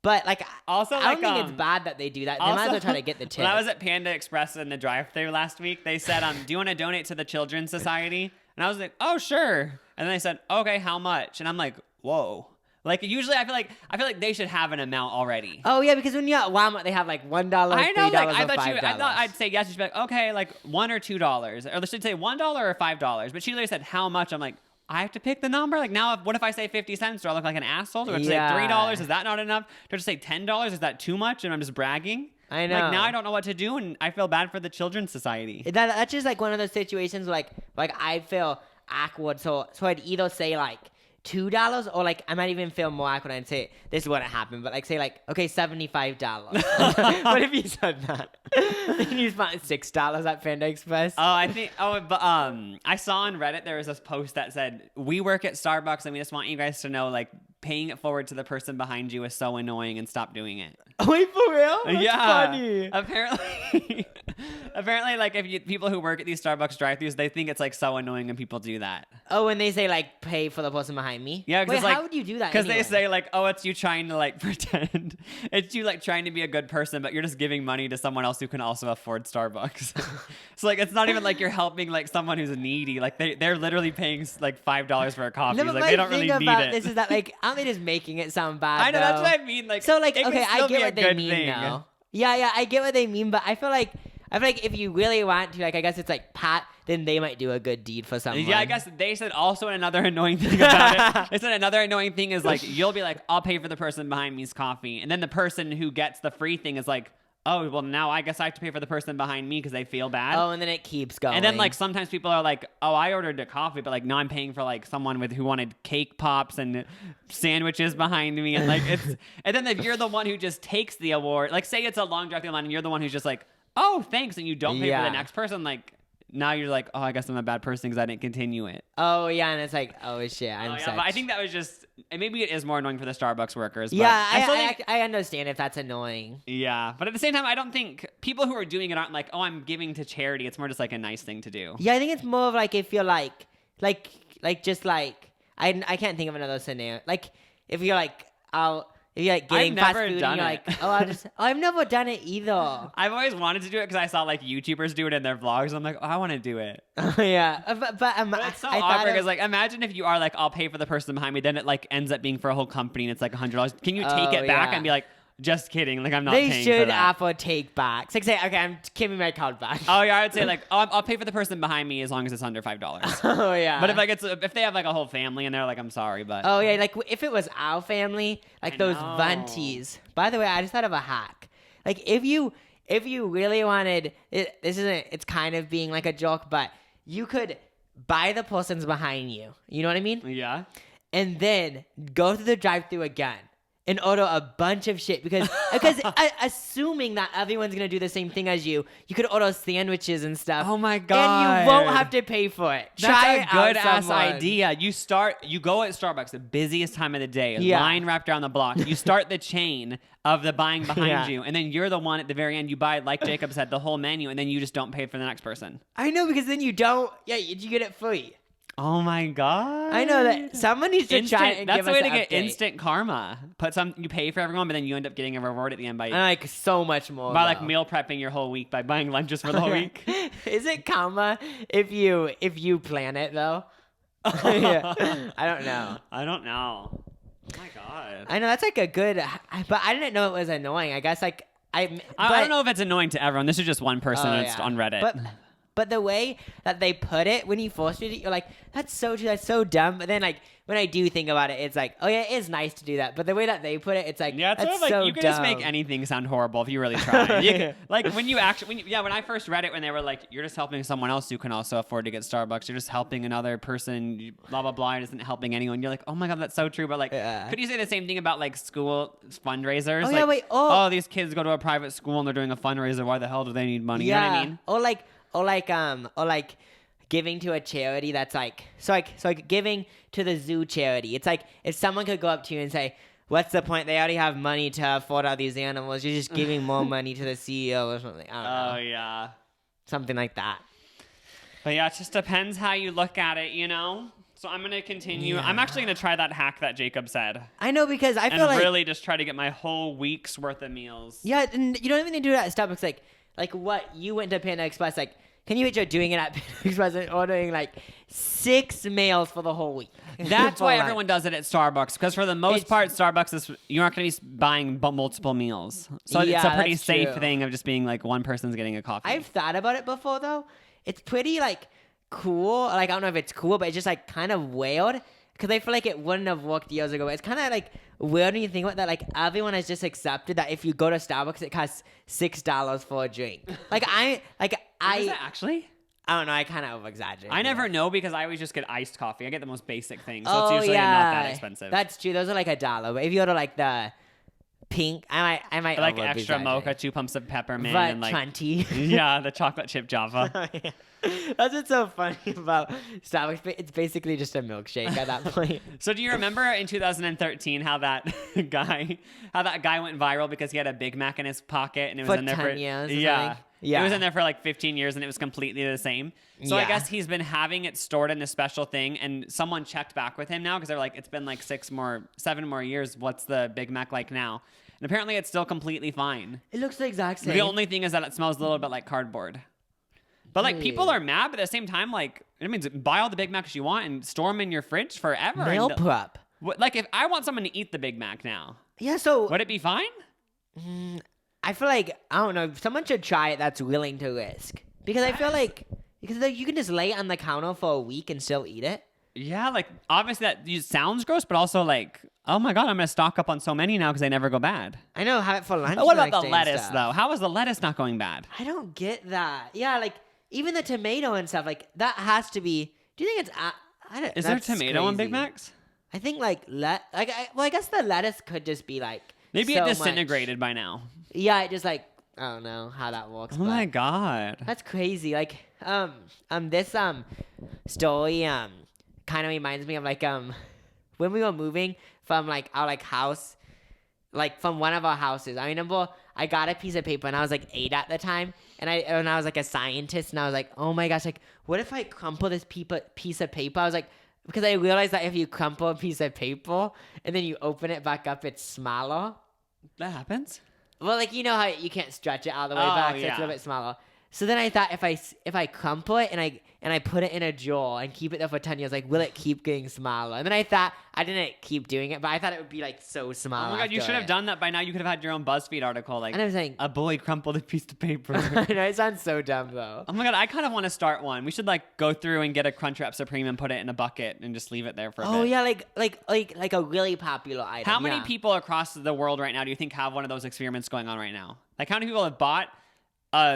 like also, I don't think it's bad that they do that. They might as well try to get the tip. When I was at Panda Express in the drive-thru last week, they said, do you want to donate to the Children's Society? And I was like, oh, sure. And then they said, okay, how much? And I'm like, whoa. Like usually I feel like they should have an amount already. Oh yeah, because when you're at Walmart they have like $1, $3, I know, like, or $5. I thought I'd say yes. She'd be like, okay, like $1 or $2, or they should say $1 or $5. But she literally said how much. I'm like, I have to pick the number. Like now, what if I say 50 cents? Do I look like an asshole? Do I have to say $3? Is that not enough? Do I just say $10? Is that too much? And I'm just bragging. I know. Like now I don't know what to do, and I feel bad for the Children's Society. That's just like one of those situations where, like I feel awkward. So I'd either say like $2 or like I might even feel more awkward and say this is what happened, but like say like okay $75. What if you said that? Then you spent $6 at Panda Express. But I saw on Reddit there was this post that said, we work at Starbucks and we just want you guys to know like paying it forward to the person behind you is so annoying and stop doing it. Wait, for real? That's yeah, funny. Apparently, like people who work at these Starbucks drive-thrus, they think it's like so annoying when people do that. Oh, when they say like pay for the person behind me. Yeah, wait, like, how would you do that? Because anyway? they say like, oh, it's you trying to like pretend, it's you like trying to be a good person, but you're just giving money to someone else who can also afford Starbucks. So like, it's not even like you're helping like someone who's needy. Like they're literally paying like $5 for a coffee. No, but like my they don't thing really need about it. this is that like aren't they just making it sound bad? I know, though? that's what I mean. Like so like it okay, can I still get be a what they good mean thing. now. Yeah, I get what they mean, but I feel like if you really want to, like, I guess it's like then they might do a good deed for someone. Yeah, I guess they said also another annoying thing about it. They said another annoying thing is like, you'll be like, I'll pay for the person behind me's coffee. And then the person who gets the free thing is like, oh, well, now I guess I have to pay for the person behind me because they feel bad. Oh, and then it keeps going. And then like sometimes people are like, oh, I ordered a coffee, but like now I'm paying for like someone who wanted cake pops and sandwiches behind me. And like and then if you're the one who just takes the award, like say it's a long drive-through line and you're the one who's just like, oh, thanks, and you don't pay for the next person, like now you're like, oh, I guess I'm a bad person because I didn't continue it. Oh yeah, and it's like, oh shit, I'm but I think that was just, and maybe it is more annoying for the Starbucks workers. But yeah, I I understand if that's annoying. Yeah, but at the same time, I don't think people who are doing it aren't like, oh, I'm giving to charity. It's more just like a nice thing to do. Yeah, I think it's more of like if you're like just like I can't think of another scenario. Like if you're like if you're like getting fast food and you're like, I've never done it either. I've always wanted to do it because I saw like YouTubers do it in their vlogs. I'm like, oh, I want to do it. Yeah, but it's so awkward because like imagine if you are like, I'll pay for the person behind me, then it like ends up being for a whole company and it's like $100. Can you take it back and be like, Just kidding. Like I'm not They paying for should that. Apple take back. It's like say, okay, give me my card back. Oh yeah, I would say like, oh, I'll pay for the person behind me as long as it's under $5. Oh yeah. But if they have like a whole family and they're like, I'm sorry, but Oh yeah, like if it was our family, like I those know. Vunties. By the way, I just thought of a hack. Like if you really wanted it, it's kind of being like a joke, but you could buy the person's behind you. You know what I mean? yeah. And then go to the drive-thru again and order a bunch of shit because assuming that everyone's gonna do the same thing as you could order sandwiches and stuff. Oh my And God. you won't have to pay for it. That's Try a it good out, ass someone. idea. You go at Starbucks, the busiest time of the day, Yeah. line wrapped around the block. You start the chain of the buying behind Yeah. you, and then you're the one at the very end. You buy, like Jacob said, the whole menu, and then you just don't pay for the next person. I know because then you don't. Yeah, you get it free. Oh my God. I know that someone needs to try it and That's give the us way to an get update. instant karma. You pay for everyone, but then you end up getting a reward at the end by And like so much more. like though. meal prepping your whole week by buying lunches for the whole week. Is it karma if you plan it though? Yeah. I don't know. I don't know. Oh my God. I know that's like a good, but I didn't know it was annoying. I guess like I don't know if it's annoying to everyone. This is just one person and it's on Reddit. But the way that they put it when you first read it, you're like, that's so true, that's so dumb. But then like when I do think about it, it's like, oh yeah, it is nice to do that. But the way that they put it, it's like, Yeah, it's that's sort of like so you can dumb. just make anything sound horrible if you really try. Like when I first read it, when they were like, you're just helping someone else who can also afford to get Starbucks. You're just helping another person, blah blah blah. It isn't helping anyone. You're like, oh my God, that's so true. But like, could you say the same thing about like school fundraisers? Oh, like, yeah, wait, these kids go to a private school and they're doing a fundraiser. Why the hell do they need money? You know what I mean? Or like giving to a charity that's like giving to the zoo charity. It's like if someone could go up to you and say, what's the point? They already have money to afford all these animals. You're just giving more money to the CEO or something. I don't know. Oh yeah. Something like that. But yeah, it just depends how you look at it, you know? So I'm going to continue. Yeah. I'm actually going to try that hack that Jacob said. I know because I feel And like really just try to get my whole week's worth of meals. yeah, and you don't even do that at Starbucks. Like what you went to Panda Express. Like, can you picture doing it at Panda Express and ordering like 6 meals for the whole week? That's For why lunch. everyone does it at Starbucks, because for the most part, Starbucks is you're not going to be buying multiple meals, so it's a Yeah, pretty that's safe true. thing of just being like one person's getting a coffee. I've thought about it before though. It's pretty like cool. Like I don't know if it's cool, but it's just like kind of weird because I feel like it wouldn't have worked years ago. It's kind of like weird when you think about that. Like everyone has just accepted that if you go to Starbucks, it costs $6 for a drink. Is it actually? I don't know. I kind of over exaggerate. I never know because I always just get iced coffee. I get the most basic thing, so it's usually not that expensive. That's true. Those are like $1. But if you order like the pink, I might like over extra exaggerate. mocha, 2 pumps of peppermint, But and like Chanty. yeah, the chocolate chip Java. That's what's so funny about Starbucks. It's basically just a milkshake at that point. So do you remember in 2013 how that guy went viral because he had a Big Mac in his pocket and it was For in there 10 for years or yeah. something? Yeah. It was in there for like 15 years and it was completely the same. So I Yeah. guess he's been having it stored in this special thing and someone checked back with him now because they're like, it's been like 7 more years. What's the Big Mac like now? And apparently it's still completely fine. It looks the exact same. The only thing is that it smells a little bit like cardboard. But like people are mad, but at the same time, like it means buy all the Big Macs you want and store them in your fridge forever. meal And prep. like if I want someone to eat the Big Mac now, Yeah, so would it be fine? I feel like I don't know. Someone should try it that's willing to risk because I feel like you can just lay it on the counter for a week and still eat it. Yeah, like obviously that sounds gross, but also like, oh my God, I'm gonna stock up on so many now because they never go bad. I know, have it for lunch. What the about next the day and lettuce stuff. though? How is the lettuce not going bad? I don't get that. Yeah, like even the tomato and stuff like that has to be. Do you think it's? I don't. Is there that's tomato on Big crazy. Macs? I think like I guess the lettuce could just be like Maybe so it much- disintegrated by now. Yeah, it just like I don't know how that works. Oh my but God. that's crazy. Like this story kind of reminds me of like when we were moving from like our like house, like from one of our houses. I remember I got a piece of paper and I was like 8 at the time, and I was like a scientist and I was like, oh my gosh, like what if I crumple this piece of paper? I was like, because I realized that if you crumple a piece of paper and then you open it back up, it's smaller. That happens? Well, like you know how you can't stretch it all the way Oh, back, so it's a yeah. little bit smaller. So then I thought if I crumple it and I put it in a jar and keep it there for 10 years, like, will it keep getting smaller? And then I thought, I didn't keep doing it, but I thought it would be like so small. Oh my God, you should have done that by now. You could have had your own BuzzFeed article. Like, And I was like, a boy crumpled a piece of paper. I know, it sounds so dumb though. Oh my God, I kind of want to start one. We should like go through and get a Crunchwrap Supreme and put it in a bucket and just leave it there for a bit. Oh yeah, like a really popular item. How many yeah. people across the world right now do you think have one of those experiments going on right now? Like, how many people have bought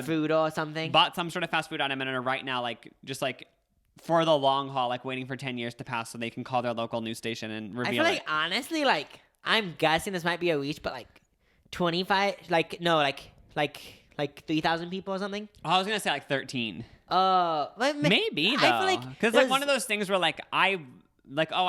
food or something? bought some sort of fast food item and are right now like just like for the long haul, like waiting for 10 years to pass so they can call their local news station and reveal I feel it? like honestly, like I'm guessing this might be a reach, but like 25, like 3,000 people or something. Oh, I was gonna say like 13. I Maybe though, feel like because like one of those things where like I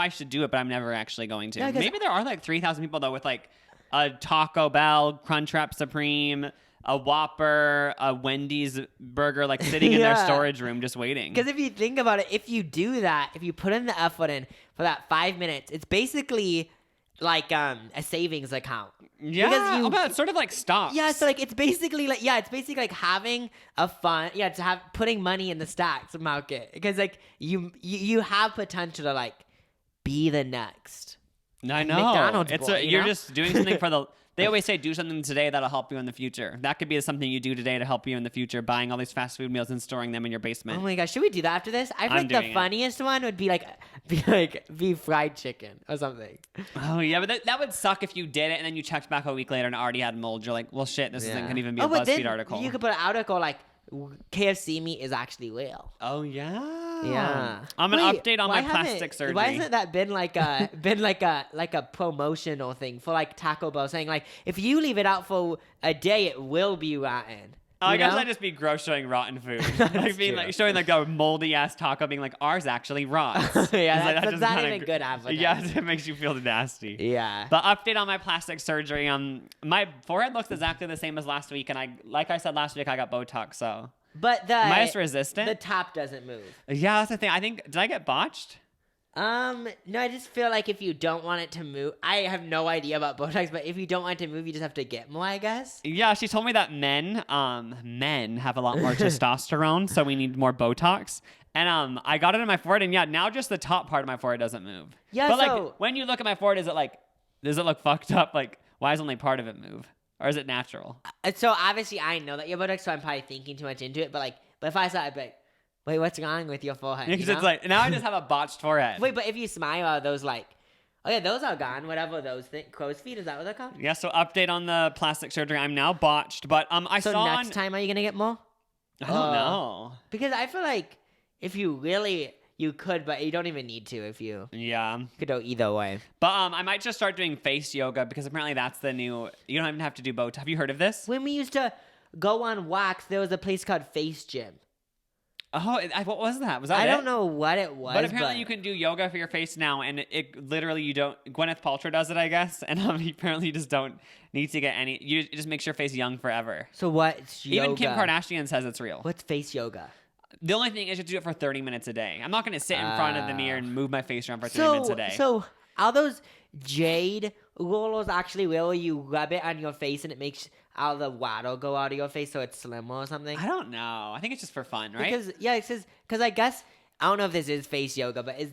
should do it, but I'm never actually going to. Yeah, 'cause Maybe there are like 3,000 people though with like a Taco Bell, Crunchwrap Supreme, a Whopper, a Wendy's burger, like sitting in their Yeah. storage room just waiting. Because if you think about it, if you do that, if you put in the effort in for that 5 minutes, it's basically like a savings account. Yeah, Because you- but it's sort of like stocks. Yeah, so like it's basically like having a fund. Yeah, to have putting money in the stocks market because like you have potential to like be the next. I know. McDonald's It's boy, you you're know? just doing something for the. They always say do something today that'll help you in the future. That could be something you do today to help you in the future. Buying all these fast food meals and storing them in your basement. Oh my gosh, should we do that after this? I feel I'm like the doing it. funniest one would be fried chicken or something. Oh yeah, but that would suck if you did it and then you checked back a week later and it already had mold. You're like, well, shit, this isn't gonna even be a but BuzzFeed then article. You could put an article like KFC meat is actually real. Oh yeah. Yeah. I'm gonna Wait, update on why my haven't- plastic surgery. Why hasn't that been like a promotional thing for like Taco Bell saying like if you leave it out for a day it will be rotten. Oh, I You guess know? I'd just be gross showing rotten food. That's like being true. like showing like a moldy ass taco being like ours actually rots. Yeah, It's like, that's just not kinda even gr- good advertising. Yeah, it makes you feel nasty. Yeah. But update on my plastic surgery. My forehead looks exactly the same as last week, and like I said last week, I got Botox. So But am I just resistant? the top doesn't move. Yeah, that's the thing. I think did I get botched? No, I just feel like if you don't want it to move, I have no idea about Botox, but if you don't want it to move, you just have to get more, I guess. Yeah, she told me that men have a lot more testosterone, so we need more Botox. And I got it in my forehead, and yeah, now just the top part of my forehead doesn't move. Yeah, but so- like when you look at my forehead, does it look fucked up? Like, why does only part of it move, or is it natural? So obviously I know that you're Botox, so I'm probably thinking too much into it, but if I saw it, I'd be like, wait, what's wrong with your forehead? Because you it's know? like now I just have a botched forehead. Wait, but if you smile, are those like, oh yeah, those are gone. Whatever those crow's feet, is that what they're called? Yeah, so update on the plastic surgery. I'm now botched, but I So saw next time, are you gonna get more? I don't know. Because I feel like if you really, you could, but you don't even need to if you Yeah, could go either way. but I might just start doing face yoga because apparently that's the new. You don't even have to do Botox. Have you heard of this? When we used to go on walks, there was a place called Face Gym. Oh, what was that? Was that I it? don't know what it was, But apparently you can do yoga for your face now, and it literally you don't. Gwyneth Paltrow does it, I guess, and apparently you just don't need to get any. It just makes your face young forever. So what's yoga? Even Kim Kardashian says it's real. What's face yoga? The only thing is you have to do it for 30 minutes a day. I'm not going to sit in front of the mirror and move my face around for 30 minutes a day. So are those jade rollers actually real? Where you rub it on your face and it makes all the water go out of your face so it's slimmer or something? I don't know. I think it's just for fun, right? Because I guess I don't know if this is face yoga, but I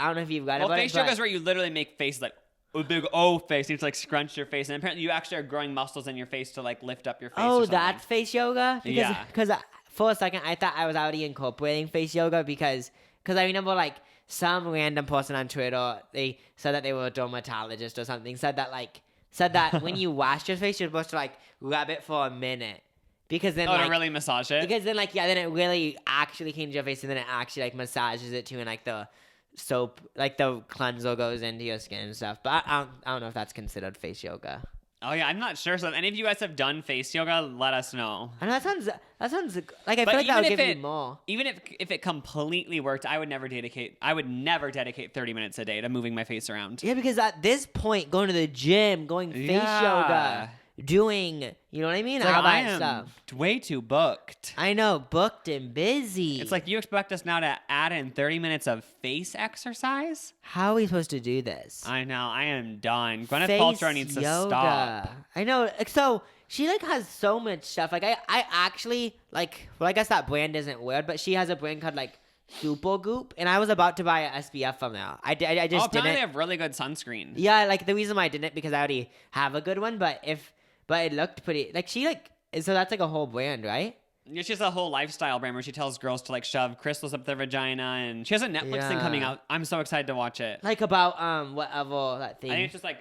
don't know if you've got well, it. face yoga is where you literally make face like a big O face. You have to like scrunch your face, and apparently you actually are growing muscles in your face to like lift up your face. or Oh, something. that's face yoga? Yeah. Because for a second, I thought I was already incorporating face yoga because I remember like some random person on Twitter, they said that they were a dermatologist or something, said that when you wash your face, you're supposed to like rub it for a minute. Because then to really massage it. Because then then it really actually cleans your face and then it actually like massages it too and like the soap, like the cleanser goes into your skin and stuff. But I don't know if that's considered face yoga. Oh yeah, I'm not sure. So if any of you guys have done face yoga, let us know. And that sounds like I But feel like that would even give if you more. Even if it completely worked, I would never dedicate 30 minutes a day to moving my face around. Yeah, because at this point, going to the gym, going face yoga, doing, you know what I mean? It's like, All I that am stuff. way too booked. I know, booked and busy. It's like you expect us now to add in 30 minutes of face exercise? How are we supposed to do this? I know, I am done. Gwyneth Face Paltrow needs to yoga. stop. I know. So she like has so much stuff. Like I actually like, well, I guess that brand isn't weird, but she has a brand called like Super Goop, and I was about to buy a SPF from there. I just apparently didn't. they have really good sunscreen. Yeah, like the reason why I didn't because I already have a good one, but it looked pretty. Like she like, so that's like a whole brand, right? Yeah, she has a whole lifestyle brand where she tells girls to like shove crystals up their vagina, and she has a Netflix thing coming out. I'm so excited to watch it. Like about whatever that thing. I think it's just like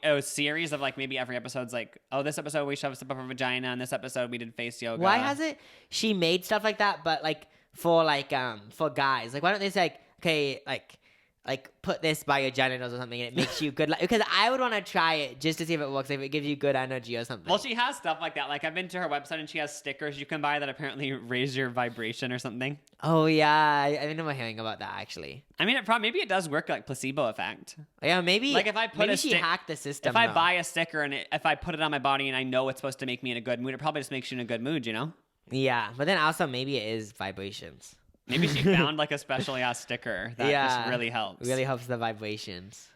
a series of like maybe every episode's like, oh, this episode we shoved stuff up our vagina, and this episode we did face yoga. Why hasn't she made stuff like that? But like for guys, like why don't they say like, okay, like put this by your genitals or something, and it makes you good. Because I would want to try it just to see if it works, if it gives you good energy or something. Well, she has stuff like that. Like I've been to her website and she has stickers you can buy that apparently raise your vibration or something. Oh yeah, I remember hearing about that actually. I mean, maybe it does work like placebo effect. Yeah, maybe. Like if I put maybe a she hacked the system. If I though. buy a sticker and if I put it on my body and I know it's supposed to make me in a good mood, it probably just makes you in a good mood, you know? Yeah, but then also maybe it is vibrations. Maybe she found like a special ass sticker that just really helps. Really helps the vibrations.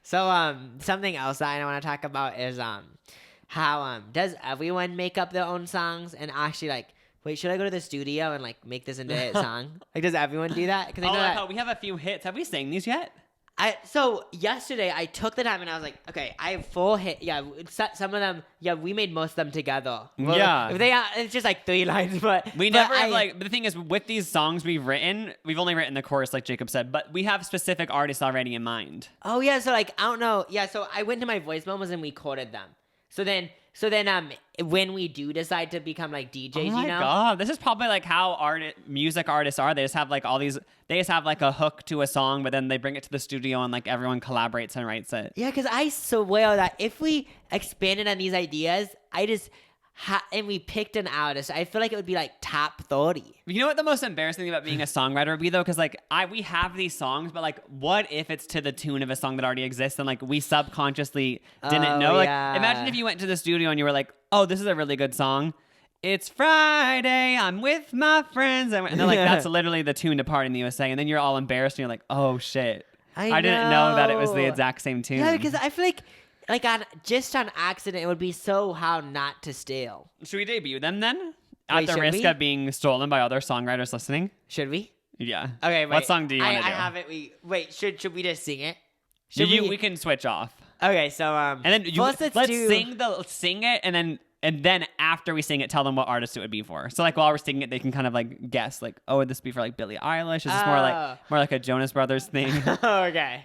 So something else that I want to talk about is how does everyone make up their own songs and actually like, wait, should I go to the studio and like make this into a hit song? Like, does everyone do that? Because I know that we have a few hits. Have we sang these yet? So yesterday I took the time and I was like, okay, I have 4 hits. Yeah, some of them. Yeah, we made most of them together. Well, yeah, if they it's just like 3 lines, but we never have like. But the thing is, with these songs we've only written the chorus, like Jacob said, but we have specific artists already in mind. Oh yeah, so like I don't know. Yeah, so I went to my voice memos and we recorded them. So then when we do decide to become like DJs, oh my God, this is probably like how music artists are. They just have like all these. They just have like a hook to a song, but then they bring it to the studio and like everyone collaborates and writes it. Yeah, because I swear that if we expanded on these ideas, and we picked an artist, I feel like it would be like top 30. You know what the most embarrassing thing about being a songwriter would be though? Because like we have these songs, but like what if it's to the tune of a song that already exists and like we subconsciously didn't know? Like imagine if you went to the studio and you were like, oh, this is a really good song. It's Friday, I'm with my friends. And they're like, that's literally the tune to Party in the USA. And then you're all embarrassed and you're like, oh shit. I didn't know that it was the exact same tune. Yeah, because I feel like on accident, it would be so hard not to steal. Should we debut them then? At the risk of being stolen by other songwriters listening? Should we? Yeah. Okay, wait. What song do you want to do? I have it. Wait, should we just sing it? We can switch off. Okay, so and then let's sing it and then after we sing it, tell them what artist it would be for. So like while we're singing it, they can kind of like guess like, oh, would this be for like Billie Eilish? Is this more like a Jonas Brothers thing? Okay.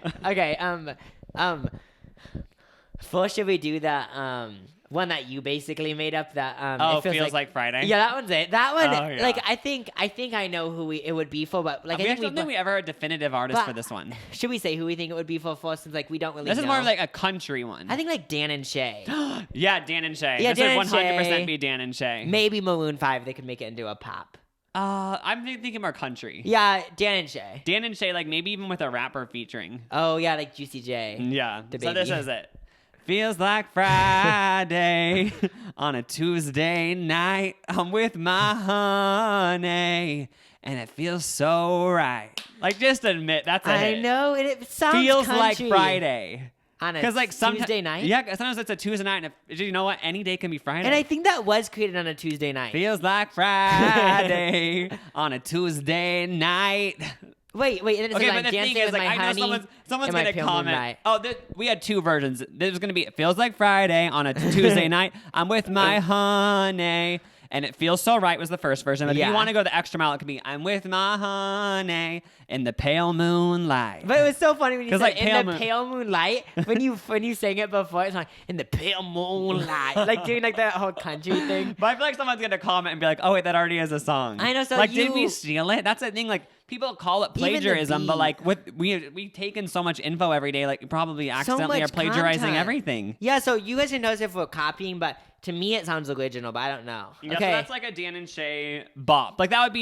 First, should we do that one that you basically made up? That it feels like Friday. Yeah, that one's it. That one, yeah. like I think I know who it would be for, but like I don't think we ever had a definitive artist for this one. Should we say who we think it would be for first? Since like we don't really. This know. is more of like a country one. I think like Dan and Shay. Yeah, Dan and Shay. Yeah, this would 100% be Dan and Shay. Maybe Maroon 5. They could make it into a pop. I'm thinking more country. Yeah, Dan and Shay. Dan and Shay, like maybe even with a rapper featuring. Oh yeah, like Juicy J. Yeah. The So baby. this is it. Feels like Friday on a Tuesday night. I'm with my honey, and it feels so right. Like, just admit that's a hit. I know it sounds feels country. like Friday. On a like Tuesday night? Yeah, sometimes it's a Tuesday night, and you know what? Any day can be Friday. And I think that was created on a Tuesday night. Feels like Friday on a Tuesday night. Wait, and then it says, but I'm the dancing thing is, with like, my I know honey someone's in my gonna pale comment. moonlight. Oh, we had 2 versions. There's gonna be it feels like Friday on a Tuesday night. I'm with my honey, and it feels so right was the first version. But if Yeah. you want to go the extra mile, it could be I'm with my honey in the pale moonlight. But it was so funny when you said like in the pale moonlight. when you sang it before, it's like in the pale moonlight, like doing like that whole country thing. But I feel like someone's gonna comment and be like, "Oh wait, that already is a song." I know. So like, did we steal it? That's the thing. Like, people call it Even the plagiarism, but beat. like, we take in so much info every day. Like, you probably accidentally are much plagiarizing content. everything. Yeah. So you guys can notice if we're copying, but to me it sounds original. But I don't know. Yeah, Okay. so that's like a Dan and Shay bop. Like that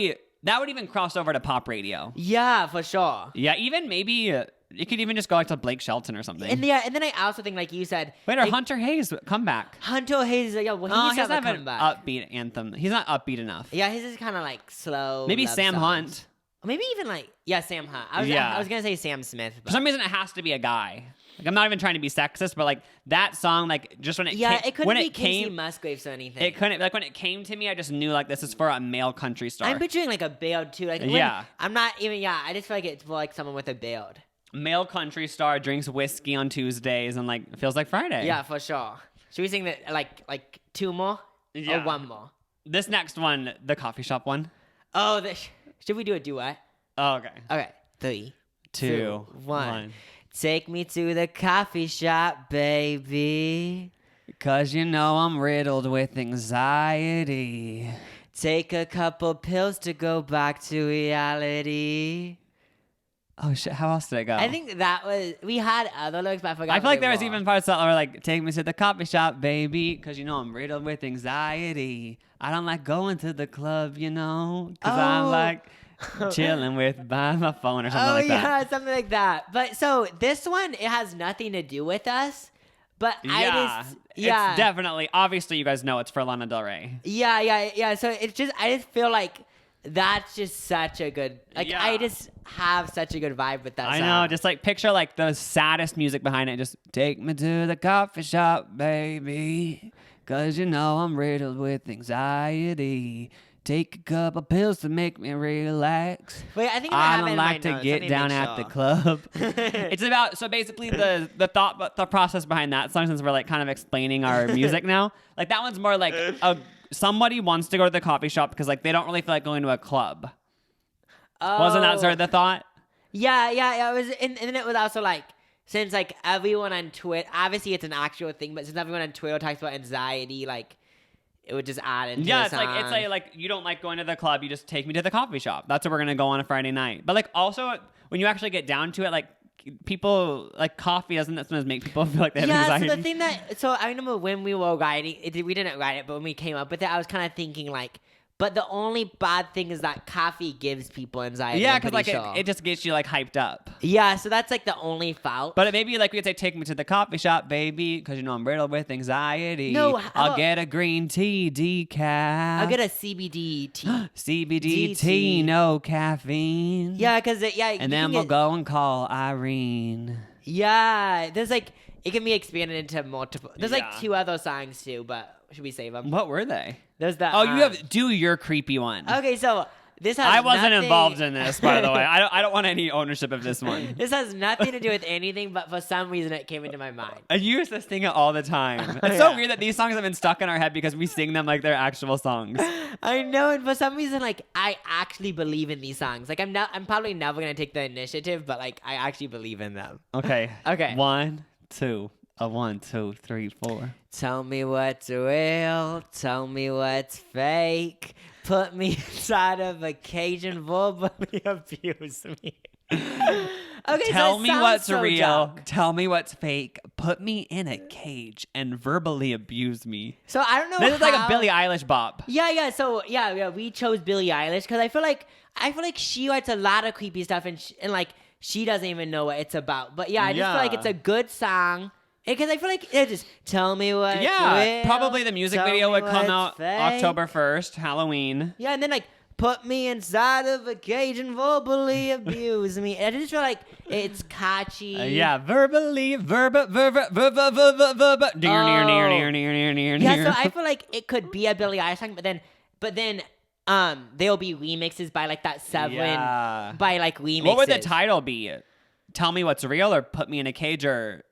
would even cross over to pop radio. Yeah, for sure. Yeah, even maybe you could even just go like to Blake Shelton or something. And yeah, and then I also think, like you said, Wait, or Hunter Hayes comeback. Hunter Hayes. Yeah, well, he Oh, needs he to doesn't have a have an comeback. upbeat anthem. He's not upbeat enough. Yeah, his is kind of like slow. Maybe love Sam songs. Hunt. maybe even like Sam Hunt. I was gonna say Sam Smith. For But. some reason, it has to be a guy. Like, I'm not even trying to be sexist, but like that song, like just when it it couldn't when be it Casey came, Musgraves or anything. it couldn't like when it came to me. I just knew like this is for a male country star. I'm picturing like a build too. Like I'm not even. Yeah, I just feel like it's for like someone with a build. Male country star drinks whiskey on Tuesdays and like feels like Friday. Yeah, for sure. Should we sing that like 2 more or 1 more? This next one, the coffee shop one. Oh, should we do a duet? Oh, okay. Okay, 3, 2, 1. Take me to the coffee shop, baby. 'Cause you know I'm riddled with anxiety. Take a couple pills to go back to reality. Oh shit! How else did it go? I think that was we had other lyrics, but I forgot. I feel like there was were. even parts that were like, "Take me to the coffee shop, baby, 'cause you know I'm riddled with anxiety. I don't like going to the club, you know, 'cause I Oh. like chilling with by my phone or something Oh like that." yeah, something like that. But so this one, it has nothing to do with us. But It's definitely. Obviously, you guys know it's for Lana Del Rey. Yeah. So it's just, I just feel like that's just such a good, like Yeah. I just have such a good vibe with that I song. know, just like picture like the saddest music behind it. Just take me to the coffee shop, baby, 'cause you know I'm riddled with anxiety. Take a couple pills to make me relax. Wait, I think I have it don't in like my to notes. get Let me down make at the sure. club. It's about, so basically the thought process behind that song, since we're like kind of explaining our music now, like that one's more like somebody wants to go to the coffee shop because like they don't really feel like going to a club. Wasn't that sort of the thought? Yeah. It was, and then it was also like, since like everyone on Twitter, obviously it's an actual thing, but since everyone on Twitter talks about anxiety, like it would just add into Yeah, the it's song. like you don't like going to the club, you just take me to the coffee shop. That's where we're gonna go on a Friday night. But like also when you actually get down to it, like people like coffee doesn't sometimes make people feel like they have anxiety. So the thing so I remember when we were writing it, we didn't write it, but when we came up with it, I was kind of thinking like, but the only bad thing is that coffee gives people anxiety. Yeah, because because like it just gets you like hyped up. Yeah, so that's like the only fault. But it maybe like we could say, take me to the coffee shop, baby, because you know I'm riddled with anxiety. No, I'll get a green tea decaf. I'll get a CBD tea. CBD tea, no caffeine. Yeah, because And then we'll go and call Irene. Yeah, there's like it can be expanded into multiple. There's Yeah. like 2 other songs too, but should we save them? What were they? There's that. Oh, you have do your creepy one. Okay, so this has. I wasn't nothing- involved in this, by the way. I don't want any ownership of this one. This has nothing to do with anything, but for some reason it came into my mind. I use this thing all the time. It's so Yeah. weird that these songs have been stuck in our head because we sing them like they're actual songs. I know, and for some reason, like I actually believe in these songs. Like I'm probably never gonna take the initiative, but like I actually believe in them. Okay. Okay. 1, 2. 1, 2, 3, 4. Tell me what's real. Tell me what's fake. Put me inside of a cage and verbally abuse me. Okay, Tell so it me sounds what's so real. dark. Tell me what's fake. Put me in a cage and verbally abuse me. So I don't know. This is like a how- Billie Eilish bop. Yeah. So we chose Billie Eilish because I feel like she writes a lot of creepy stuff and like she doesn't even know what it's about. But yeah, I just feel like Yeah. it's a good song because I feel like it just tell me what. Yeah, probably the music video would come out fake. October 1st, Halloween. Yeah, and then like put me inside of a cage and verbally abuse me. And I just feel like it's catchy. Yeah, verbally, verba. Yeah, so I feel like it could be a Billie Eilish song, but then there'll be remixes by like that Seven Yeah. by like remixes. What would the title be? Tell me what's real, or put me in a cage, or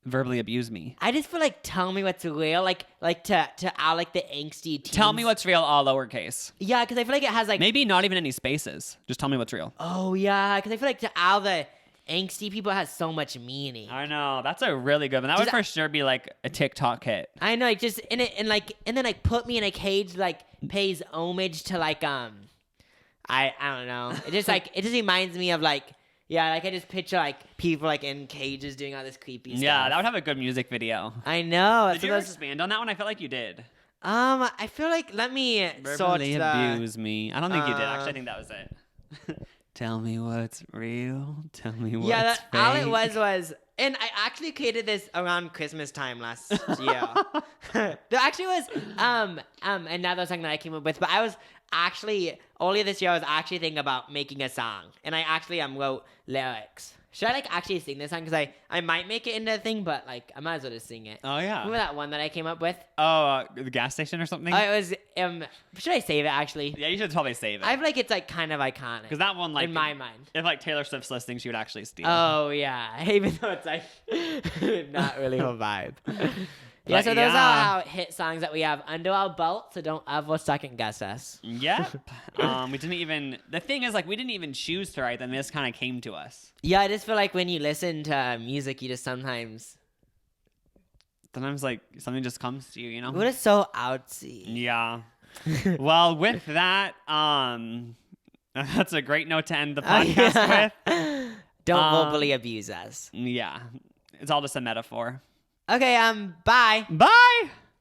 verbally abuse me? I just feel like tell me what's real, like to out like the angsty teens. Tell me what's real, all lowercase. Yeah, because I feel like it has like Maybe not even any spaces. Just tell me what's real. Oh yeah, because I feel like to all the angsty people it has so much meaning. I know, that's a really good one. That would Just- for sure be like a TikTok hit. I know, like just in it and then like put me in a cage like pays homage to like I don't know. It just like it just reminds me of like yeah, like I just picture like people like in cages doing all this creepy stuff. Yeah, that would have a good music video. I know. Did you expand on that one? I felt like you did. I feel like let me sort Verbally the abuse me. I don't think you did. Actually, I think that was it. Tell me what's real. Tell me what's yeah, fake. all it was, and I actually created this around Christmas time last year. There actually was another song that I came up with, but actually, earlier this year, I was actually thinking about making a song. And I actually wrote lyrics. Should I, like, actually sing this song? Because I might make it into a thing, but, like, I might as well just sing it. Oh, yeah. Remember that one that I came up with? Oh, the gas station or something? It was, should I save it, actually? Yeah, you should probably save it. I feel like it's, like, kind of iconic. Because that one, like... in my mind. If, like, Taylor Swift's listening, she would actually steal. Oh, yeah. Even though it's, like, not really her vibe. Yeah, But so those are our hit songs that we have under our belt, so don't ever second guess us. Yep. We didn't even... The thing is, like, we didn't even choose to write them. They just kind of came to us. Yeah, I just feel like when you listen to music, you just sometimes... Sometimes, like, something just comes to you, you know? We're just so outsy. Yeah. Well, with that, that's a great note to end the podcast with. Don't verbally abuse us. Yeah. It's all just a metaphor. Okay, bye. Bye!